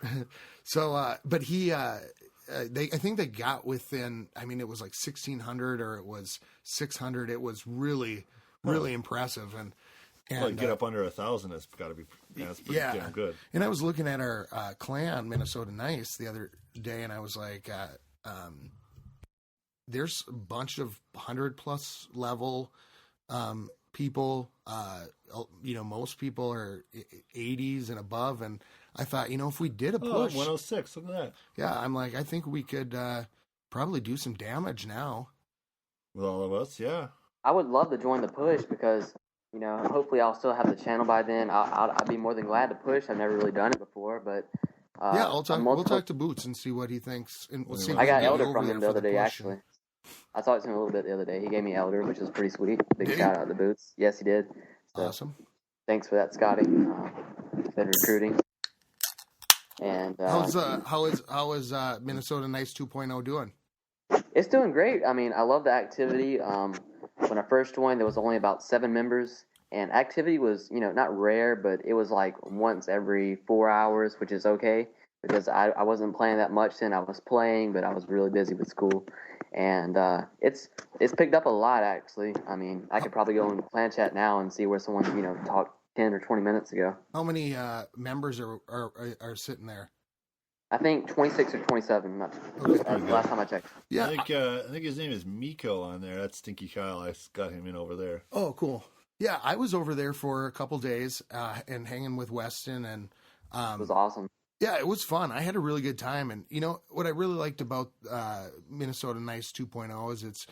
So, but he, I think they got within. I mean, it was like 1,600 or it was 600. It was really impressive and. Get up under 1,000. It's got to be that's pretty damn good. And I was looking at our clan, Minnesota Nice, the other day, and I was like, there's a bunch of 100+ level people. Most people are 80s and above, and I thought, if we did a push, 106. Look at that. Yeah, I'm like, I think we could probably do some damage now. With all of us, yeah. I would love to join the push because. Hopefully I'll still have the channel by then. I'd be more than glad to push. I've never really done it before, but we'll talk to Boots and see what he thinks. And we'll see. I got Elder from him the other day, actually. I talked to him a little bit the other day. He gave me Elder, which was pretty sweet. Big shout out to Boots. Yes, he did. So, awesome. Thanks for that, Scotty. Been recruiting. And how is Minnesota Nice 2.0 doing? It's doing great. I mean, I love the activity. When I first joined, there was only about 7 members, and activity was, not rare, but it was like once every 4 hours, which is okay because I wasn't playing that much then. I was playing, but I was really busy with school, and it's picked up a lot actually. I mean, I could probably go in clan chat now and see where someone talked 10 or 20 minutes ago. How many members are sitting there? I think 26 or 27. Last time I checked. Yeah, I think his name is Miko on there. That's Stinky Kyle. I got him in over there. Oh, cool. Yeah, I was over there for a couple days and hanging with Weston, and it was awesome. Yeah, it was fun. I had a really good time, and what I really liked about Minnesota Nice 2.0 is it's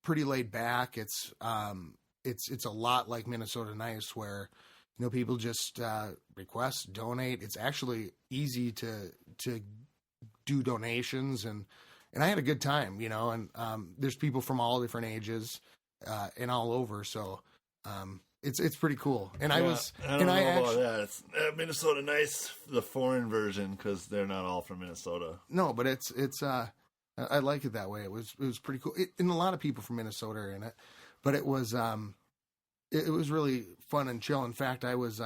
pretty laid back. It's a lot like Minnesota Nice where. People just request, donate. It's actually easy to do donations, and I had a good time, and there's people from all different ages and all over, so it's pretty cool. And I don't know about that. It's Minnesota Nice, the foreign version, because they're not all from Minnesota. No, but it's I like it that way. It was pretty cool, and a lot of people from Minnesota are in it, but it was. It was really fun and chill. In fact, I was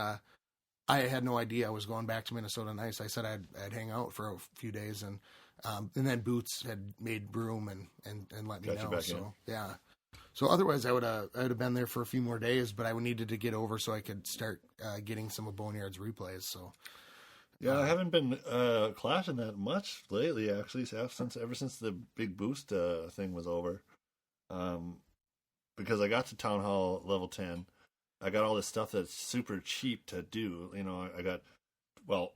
I had no idea I was going back to Minnesota Nice. I said I'd hang out for a few days, and then Boots had made room and let me know. So yeah. So otherwise, I would have been there for a few more days, but I needed to get over so I could start getting some of Boneyard's replays. So yeah, I haven't been clashing that much lately. Actually, ever since the big boost thing was over, because I got to Town Hall level 10. I got all this stuff that's super cheap to do. You know, I got, well,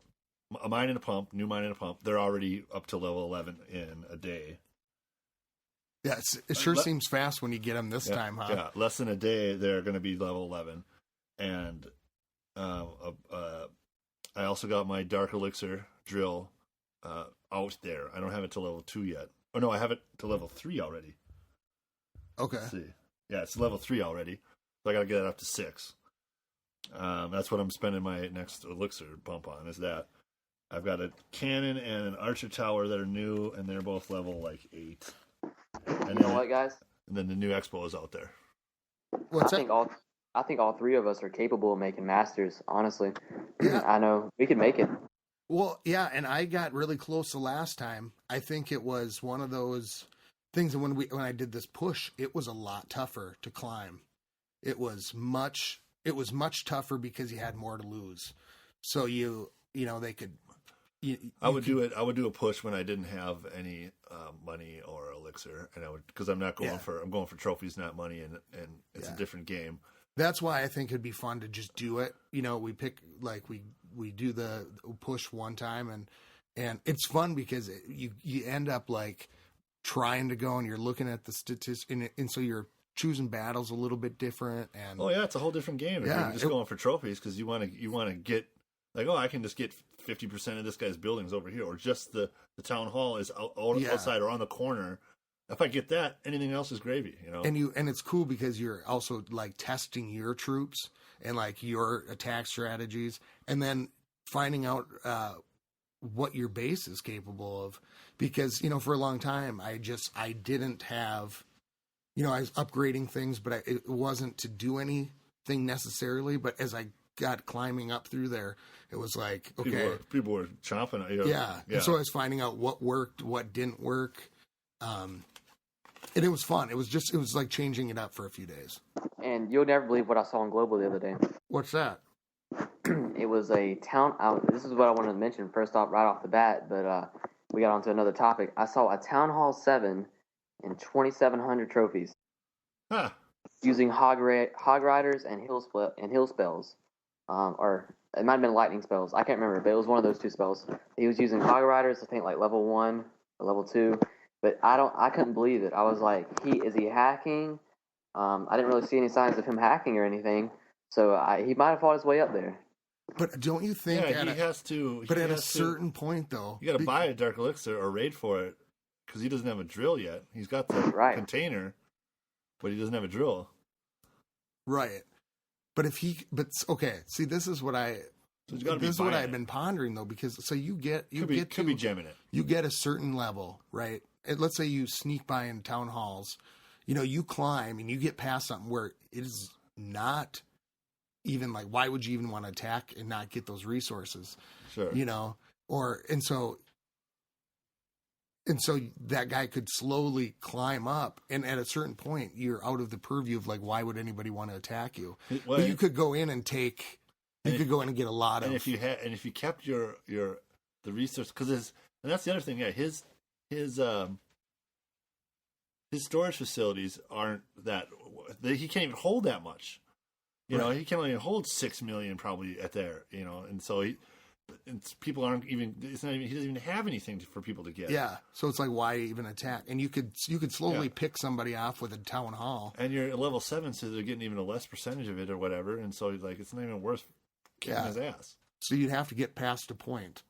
a mine and a pump, new mine and a pump. They're already up to level 11 in a day. Yeah, it sure seems fast when you get them this time, huh? Yeah, less than a day, they're going to be level 11. And I also got my Dark Elixir drill out there. I don't have it to level 2 yet. Oh, no, I have it to level 3 already. Okay. Let's see. Yeah, it's level 3 already. So I got to get it up to 6. That's what I'm spending my next elixir bump on, is that. I've got a cannon and an archer tower that are new, and they're both level 8. And you know what, guys? And then the new expo is out there. I think all three of us are capable of making masters, honestly. Yeah. I know we could make it. Well, yeah, and I got really close the last time. I think it was one of those things that when I did this push, it was a lot tougher to climb. It was much tougher because you had more to lose. So they could. I would do a push when I didn't have any money or elixir, and because I'm going for trophies, not money, and it's a different game. That's why I think it'd be fun to just do it. We pick we do the push one time, and it's fun because you end up trying to go, and you're looking at the statistics, and so you're choosing battles a little bit different. And it's a whole different game. Yeah, you're just going for trophies because you want to get I can just get 50% of this guy's buildings over here, or just the town hall is outside or on the corner. If I get that, anything else is gravy, And it's cool because you're also testing your troops and your attack strategies, and then finding out what your base is capable of. Because for a long time, I didn't have, I was upgrading things, but it wasn't to do anything necessarily. But as I got climbing up through there, it was okay, people were chomping at you. Yeah. And so I was finding out what worked, what didn't work. And it was fun. It was like changing it up for a few days. And you'll never believe what I saw on Global the other day. What's that? It was a town. This is what I wanted to mention first off, right off the bat, but we got onto another topic. I saw a Town Hall 7 and 2,700 trophies. Huh. Using hog riders and hill spells. Or it might have been lightning spells. I can't remember, but it was one of those two spells. He was using hog riders, I think level 1 or level 2. But I couldn't believe it. I was like, is he hacking? I didn't really see any signs of him hacking or anything. So he might have fought his way up there. But don't you think? Yeah, he has to. But at a certain point, though, you got to buy a Dark Elixir or raid for it because he doesn't have a drill yet. He's got the container, but he doesn't have a drill. Right. But okay. See, this is what I've been pondering though, because you could be gemming it. You get a certain level, right? And let's say you sneak by in town halls, you climb and you get past something where it is not even why would you even want to attack and not get those resources? Sure. And so that guy could slowly climb up, and at a certain point, you're out of the purview of why would anybody want to attack you? Well, but you could go in and take. You could go in and get a lot of. And if you kept the resource, and that's the other thing. Yeah, his storage facilities aren't that. He can't even hold that much. He can only hold 6 million probably at there. And so people aren't even. It's not even. He doesn't even have anything for people to get. Yeah. So it's why even attack? And you could slowly pick somebody off with a town hall. And you're at level 7, so they're getting even a less percentage of it or whatever. And so it's not even worth kicking his ass. So you'd have to get past a point.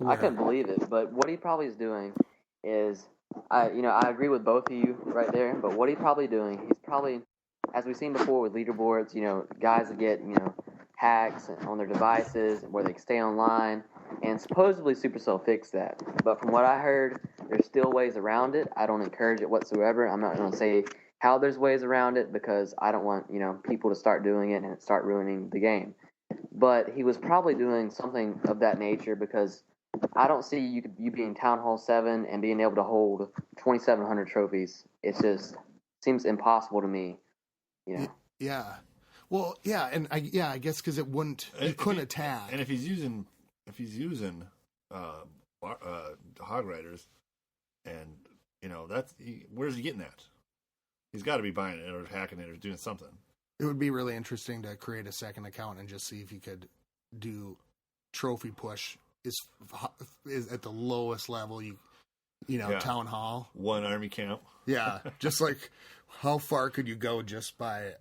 I couldn't believe it, but what he probably is doing is, I agree with both of you right there. But what he's probably doing, he's probably, as we've seen before with leaderboards, guys that get hacks on their devices where they can stay online, and supposedly Supercell fixed that. But from what I heard, there's still ways around it. I don't encourage it whatsoever. I'm not going to say how there's ways around it because I don't want people to start doing it and start ruining the game. but he was probably doing something of that nature because I don't see you being Town Hall 7 and being able to hold 2,700 trophies. It just seems impossible to me. You know? Yeah. Well, yeah, and I guess because it wouldn't, you couldn't attack. And if he's using hog riders, and where's he getting that? He's got to be buying it or hacking it or doing something. It would be really interesting to create a second account and just see if you could do trophy push is at the lowest level. Town hall, one army camp. Yeah, just like how far could you go just by,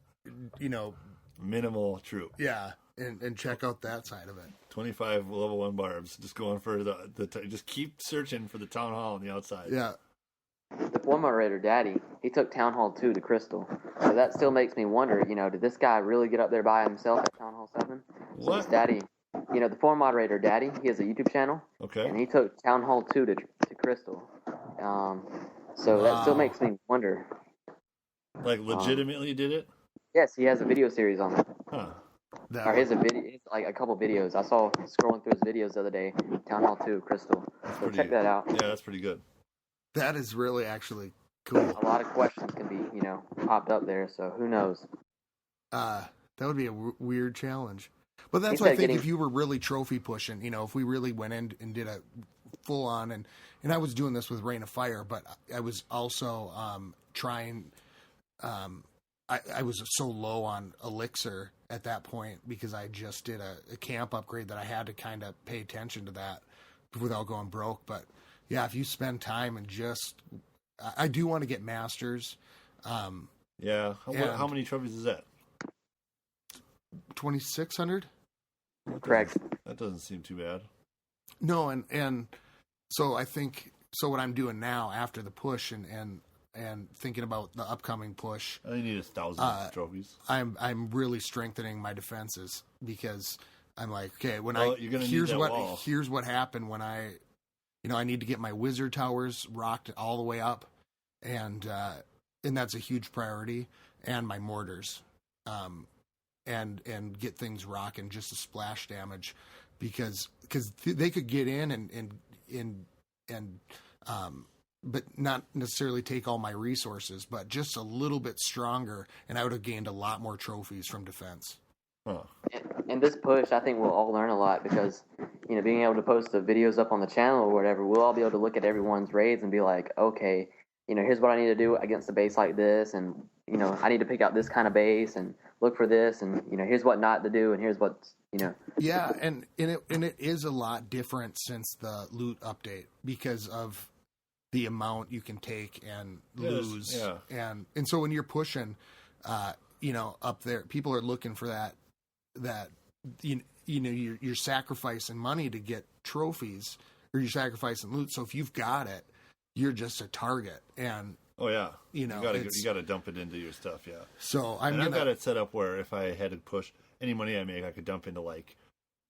minimal troop. Yeah, and check out that side of it. 25 level 1 barbs, just going for just keep searching for the town hall on the outside. Yeah. The former moderator, Daddy, he took Town Hall 2 to Crystal. So that still makes me wonder, did this guy really get up there by himself at Town Hall 7? What? So his Daddy, the former moderator, Daddy, he has a YouTube channel. Okay. And he took Town Hall 2 to Crystal. So that still makes me wonder. Like legitimately did it? Yes, he has a video series on it. Huh. Or he has like a couple videos. I saw scrolling through his videos the other day, Town Hall 2, Crystal. So check that out. Yeah, that's pretty good. That is really actually cool. A lot of questions can be, popped up there, so who knows? That would be a weird challenge. But that's why I think if you were really trophy pushing, if we really went in and did a full on, and I was doing this with Rain of Fire, but I was also trying, I was so low on Elixir at that point because I just did a camp upgrade that I had to kind of pay attention to that without going broke. But yeah, if you spend time and I do want to get Masters. Yeah. How many trophies is that? 2,600. Correct. That doesn't seem too bad. No, and so I think what I'm doing now after the push and thinking about the upcoming push, I need 1,000 trophies. I'm really strengthening my defenses because I'm like, okay, here's what happened when I need to get my wizard towers rocked all the way up, and that's a huge priority, and my mortars, and get things rocking just to splash damage, because they could get in and but not necessarily take all my resources, but just a little bit stronger, and I would have gained a lot more trophies from defense. Huh. And this push, I think we'll all learn a lot because, being able to post the videos up on the channel or whatever, we'll all be able to look at everyone's raids and be like, okay, here's what I need to do against a base like this, and, I need to pick out this kind of base and look for this, and, here's what not to do, and here's what's, Yeah, and it is a lot different since the loot update because of the amount you can take and lose. Yeah. And so when you're pushing, up there, people are looking for that you're sacrificing money to get trophies, or you're sacrificing loot. So if you've got it, you're just a target. And oh yeah, you got to dump it into your stuff. Yeah. So I've got it set up where if I had to push any money I make, I could dump into like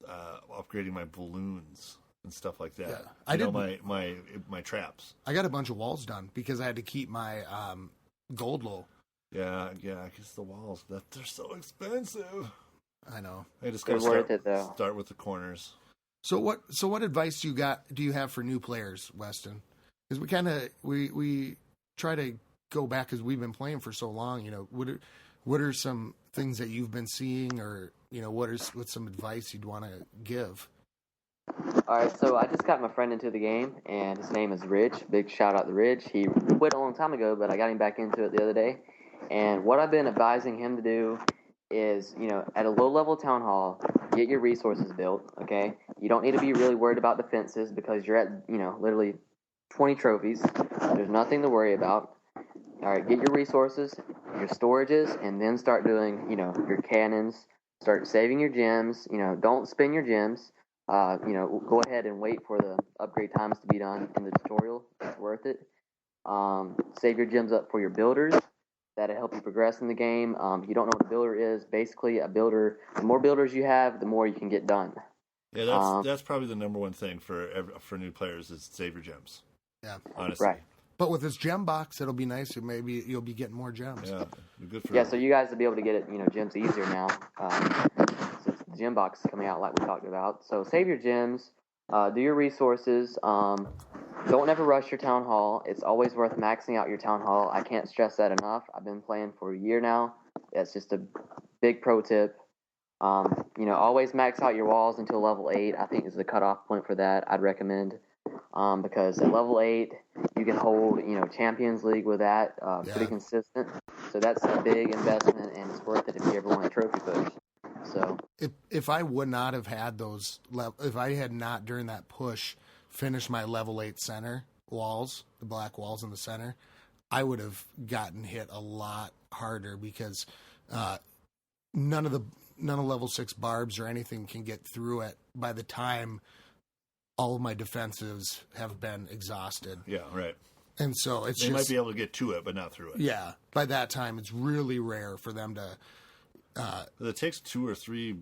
upgrading my balloons and stuff like that. Yeah. I did my traps. I got a bunch of walls done because I had to keep my gold low. Yeah. I guess the walls they're so expensive. I know. I just got to start with the corners. So what advice do you have for new players, Weston? Because we try to go back because we've been playing for so long. What are some things that you've been seeing, or what's some advice you'd want to give? All right, so I just got my friend into the game, and his name is Ridge. Big shout out to Ridge. He quit a long time ago, but I got him back into it the other day. And what I've been advising him to do is, at a low-level town hall, get your resources built, okay? You don't need to be really worried about defenses because you're at, literally 20 trophies. There's nothing to worry about. All right, get your resources, your storages, and then start doing, your cannons. Start saving your gems. Don't spend your gems. Go ahead and wait for the upgrade times to be done in the tutorial. It's worth it. Save your gems up for your builders. That'll help you progress in the game. If you don't know what a builder is, basically a builder, the more builders you have, the more you can get done. Yeah, that's probably the number one thing for new players is save your gems. Yeah. Honestly. Right. But with this gem box, it'll be nice. Maybe you'll be getting more gems. Yeah, good for so you guys will be able to get it, gems easier now. Since gym box coming out like we talked about. So save your gems, do your resources. Don't ever rush your town hall. It's always worth maxing out your town hall. I can't stress that enough. I've been playing for a year now. That's just a big pro tip. Always max out your walls until level 8. I think is the cutoff point for that. I'd recommend because at level 8 you can hold Champions League with that pretty consistent. So that's a big investment and it's worth it if you ever want a trophy push. So if I would not have had those, if I had not during that push finished my level 8 center walls, the black walls in the center, I would have gotten hit a lot harder because none of level 6 barbs or anything can get through it by the time all of my defensives have been exhausted. Yeah, right. And so they might be able to get to it, but not through it. Yeah, by that time, it's really rare for them to. It takes 2 or 3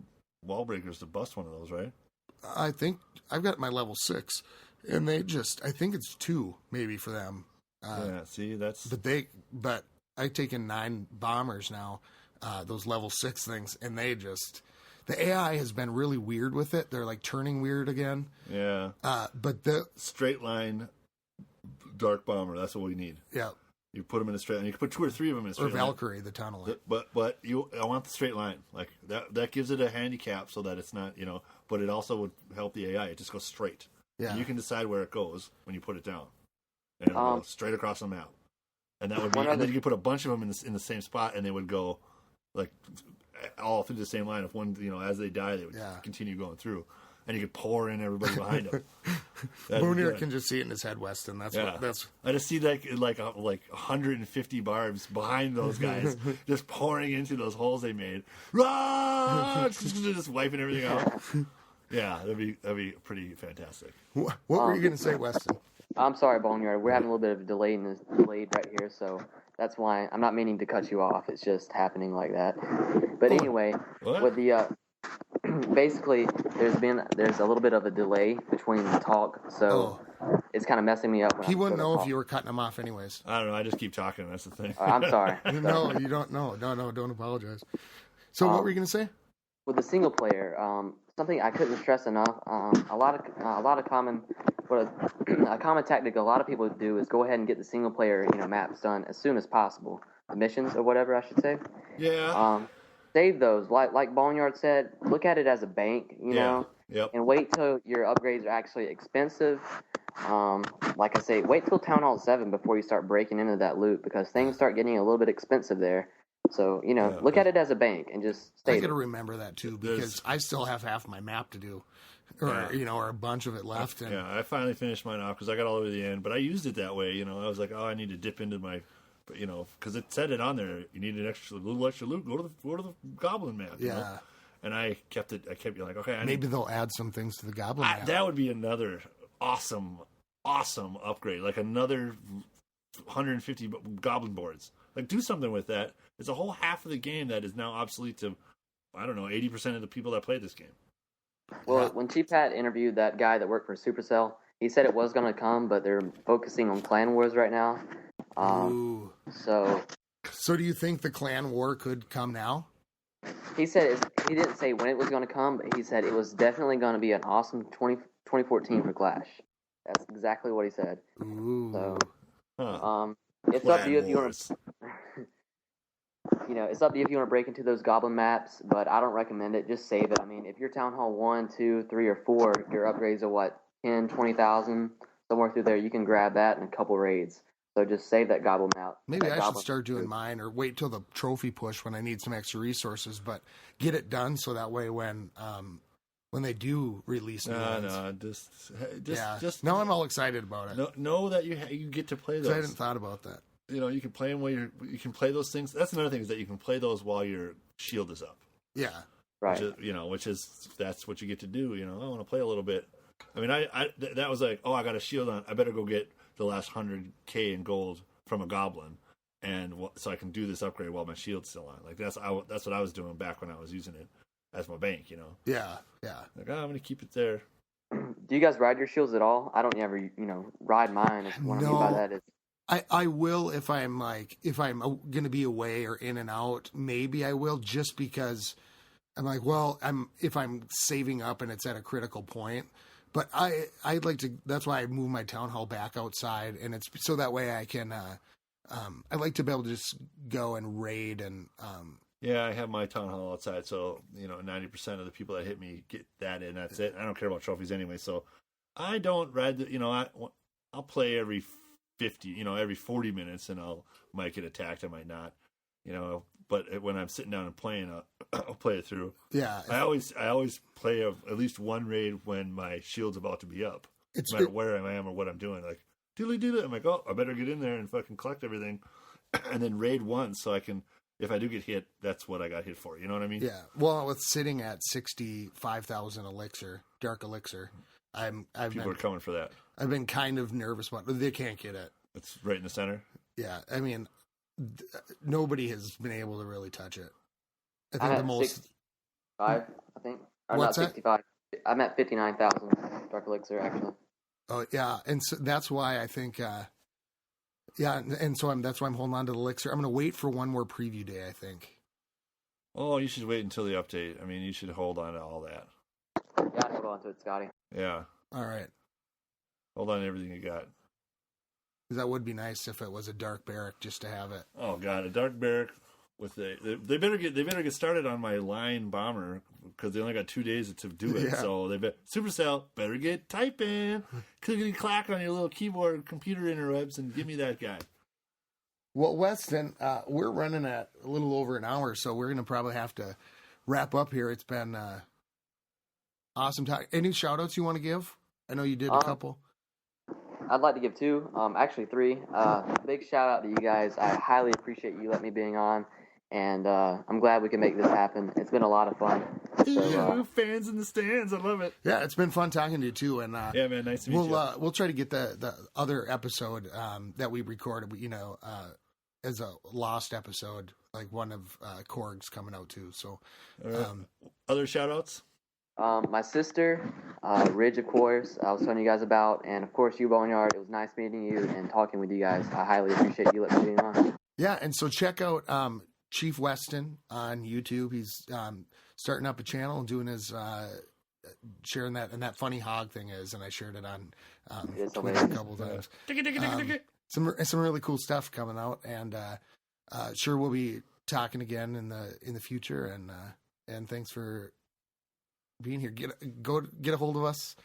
wall breakers to bust one of those, right? I think I've got my level 6, and I think it's 2 maybe for them. See, that's. But I've taken 9 bombers now, those level 6 things, and the AI has been really weird with it. They're like turning weird again. Yeah. But the straight line dark bomber, that's what we need. Yeah. You put them in a straight line. You can put 2 or 3 of them in a straight line. Or Valkyrie, the tunnel. But I want the straight line. Like that gives it a handicap so that it's not, but it also would help the AI. It just goes straight. Yeah. And you can decide where it goes when you put it down. And it'll go straight across the map. And that would be, and then you can put a bunch of them in the same spot and they would go like all through the same line. If one, as they die, they would continue going through. And you could pour in everybody behind them. Boonier can just see it in his head, Weston. That's. I just see like 150 barbs behind those guys, just pouring into those holes they made. Just wiping everything out. Yeah, that'd be pretty fantastic. What were you going to say, Weston? I'm sorry, Boneyard. We're having a little bit of a delay delayed right here, so that's why I'm not meaning to cut you off. It's just happening like that. But anyway, with the basically, there's a little bit of a delay between the talk, so it's kind of messing me up. He wouldn't know if you were cutting him off, anyways. I don't know. I just keep talking. That's the thing. I'm sorry. No, you don't know. No, don't apologize. So, what were you going to say? With the single player, something I couldn't stress enough. A common tactic a lot of people do is go ahead and get the single player maps done as soon as possible. The missions or whatever I should say. Yeah. Save those. Like Boneyard said, look at it as a bank, know, and wait till your upgrades are actually expensive. Like I say, wait till Town Hall 7 before you start breaking into that loot because things start getting a little bit expensive there. So, look at it as a bank and just save it. I got to remember that too because I still have half my map to do. Or a bunch of it left. Yeah, I finally finished mine off because I got all the way to the end, but I used it that way. I was like, I need to dip into my, because it said it on there. You need a little extra loot. Go to the Goblin map. Yeah. And I kept like, okay. Maybe they'll add some things to the Goblin map. That would be another awesome upgrade. Like another 150 Goblin boards. Like do something with that. It's a whole half of the game that is now obsolete to, 80% of the people that play this game. Well, when Cheap Hat interviewed that guy that worked for Supercell, he said it was going to come, but they're focusing on Clan Wars right now. So do you think the Clan War could come now? He said he didn't say when it was going to come, but he said it was definitely going to be an awesome 2014 for Clash. That's exactly what he said. Ooh. So, it's up to you if you want to. It's up to you if you want to break into those Goblin maps, but I don't recommend it. Just save it. I mean, if you're Town Hall 1, 2, 3, or 4, your upgrades are 10, 20,000, somewhere through there. You can grab that in a couple raids. So just save that Goblin map. Maybe I should start doing mine or wait till the trophy push when I need some extra resources, but get it done so that way when they do release new ones. Just now I'm all excited about it. Know that you get to play those. I hadn't thought about that. You can play them while you can play those things. That's another thing is that you can play those while your shield is up. Yeah. Right. That's what you get to do. I want to play a little bit. I mean, that was like, I got a shield on. I better go get the last 100K in gold from a goblin, and so I can do this upgrade while my shield's still on. Like that's what I was doing back when I was using it as my bank. Yeah. Like I'm gonna keep it there. Do you guys ride your shields at all? I don't ever, ride mine. What I mean by that is. I will if I'm going to be away or in and out. Maybe I will just because I'm like, well, if I'm saving up and it's at a critical point, but I'd like to. That's why I moved my town hall back outside, and it's so that way I can. I'd like to be able to just go and raid and. Yeah, I have my town hall outside, so 90% of the people that hit me get that in. That's it. I don't care about trophies anyway, so I don't read. I'll play every 50, every 40 minutes, and might get attacked, I might not, But when I'm sitting down and playing, I'll play it through. Yeah, I always play at least one raid when my shield's about to be up, no matter where I am or what I'm doing. Like doodly. I'm like, oh, I better get in there and fucking collect everything, and then raid once so I can. If I do get hit, that's what I got hit for. You know what I mean? Yeah. Well, it's sitting at 65,000 dark elixir. People are coming for that. I've been kind of nervous about it. They can't get it. It's right in the center. Yeah. I mean, nobody has been able to really touch it. I think I'm the most 65, I think. I'm What's not that? 65. I'm at 59,000 dark elixir actually. Oh yeah, and so that's why I think. And so that's why I'm holding on to the elixir. I'm going to wait for one more preview day, I think. Oh, you should wait until the update. I mean, you should hold on to all that. Yeah, I'd hold on to it, Scotty. Yeah. All right. Hold on to everything you got. Because that would be nice if it was a dark barrack just to have it. Oh God, a dark barrack with they better get started on my line bomber because they only got 2 days to do it. Yeah. So Supercell better get typing, clickety clack on your little keyboard computer interwebs and give me that guy. Well, Weston, we're running at a little over an hour, so we're going to probably have to wrap up here. It's been awesome time. Any shout outs you want to give? I know you did a couple. I'd like to give 2, actually 3. Big shout out to you guys. I highly appreciate you letting me being on, and I'm glad we can make this happen. It's been a lot of fun. So, fans in the stands, I love it. Yeah, it's been fun talking to you too. And yeah, man, nice to meet you. We'll try to get the other episode that we recorded, as a lost episode, like one of Korg's coming out too. So, other shout outs. My sister, Ridge, of course, I was telling you guys about, and of course you, Boneyard. It was nice meeting you and talking with you guys. I highly appreciate you letting me be on. Yeah, and so check out Chief Weston on YouTube. He's starting up a channel and doing his sharing that, and that funny hog thing is, and I shared it on Twitter a couple times. Some really cool stuff coming out, and sure we'll be talking again in the future. And thanks for being here. Get a hold of us.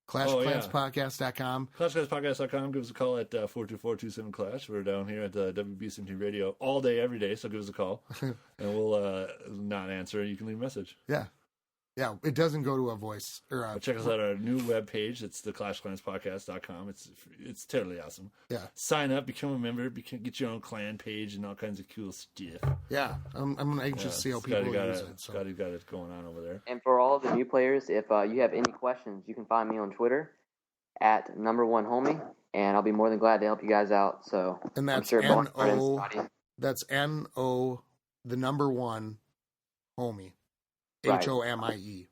ClashClansPodcast.com. ClashClansPodcast.com. Give us a call at 424-27-CLASH. We're down here at the WBSMT Radio all day, every day, so give us a call. And we'll not answer. You can leave a message. Yeah. Yeah, it doesn't go to a voice. Check us out on our new webpage. It's the ClashClansPodcast.com. It's totally awesome. Yeah. Sign up, become a member, get your own clan page and all kinds of cool stuff. Yeah, I'm anxious to see how people use it. Scotty's got it going on over there. And for all of the new players, if you have any questions, you can find me on Twitter at #1homie, and I'll be more than glad to help you guys out. So, and that's I'm sure N-O, that's N-O, the #1 homie. Right. HOMIE.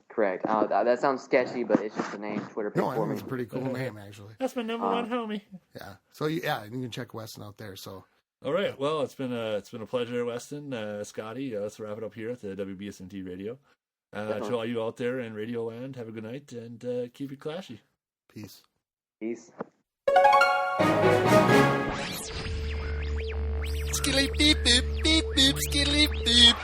Correct. That sounds sketchy, but it's just a name Twitter pick for me. It's a pretty cool name, actually. That's my #1 homie. Yeah. So you can check Weston out there. So. All right. Well, it's been a pleasure, Weston, Scotty. Let's wrap it up here at the WBSMT Radio. To all you out there in Radio Land, have a good night and keep it clashy. Peace. Peace. Skilly beep beep beep beep skilly beep.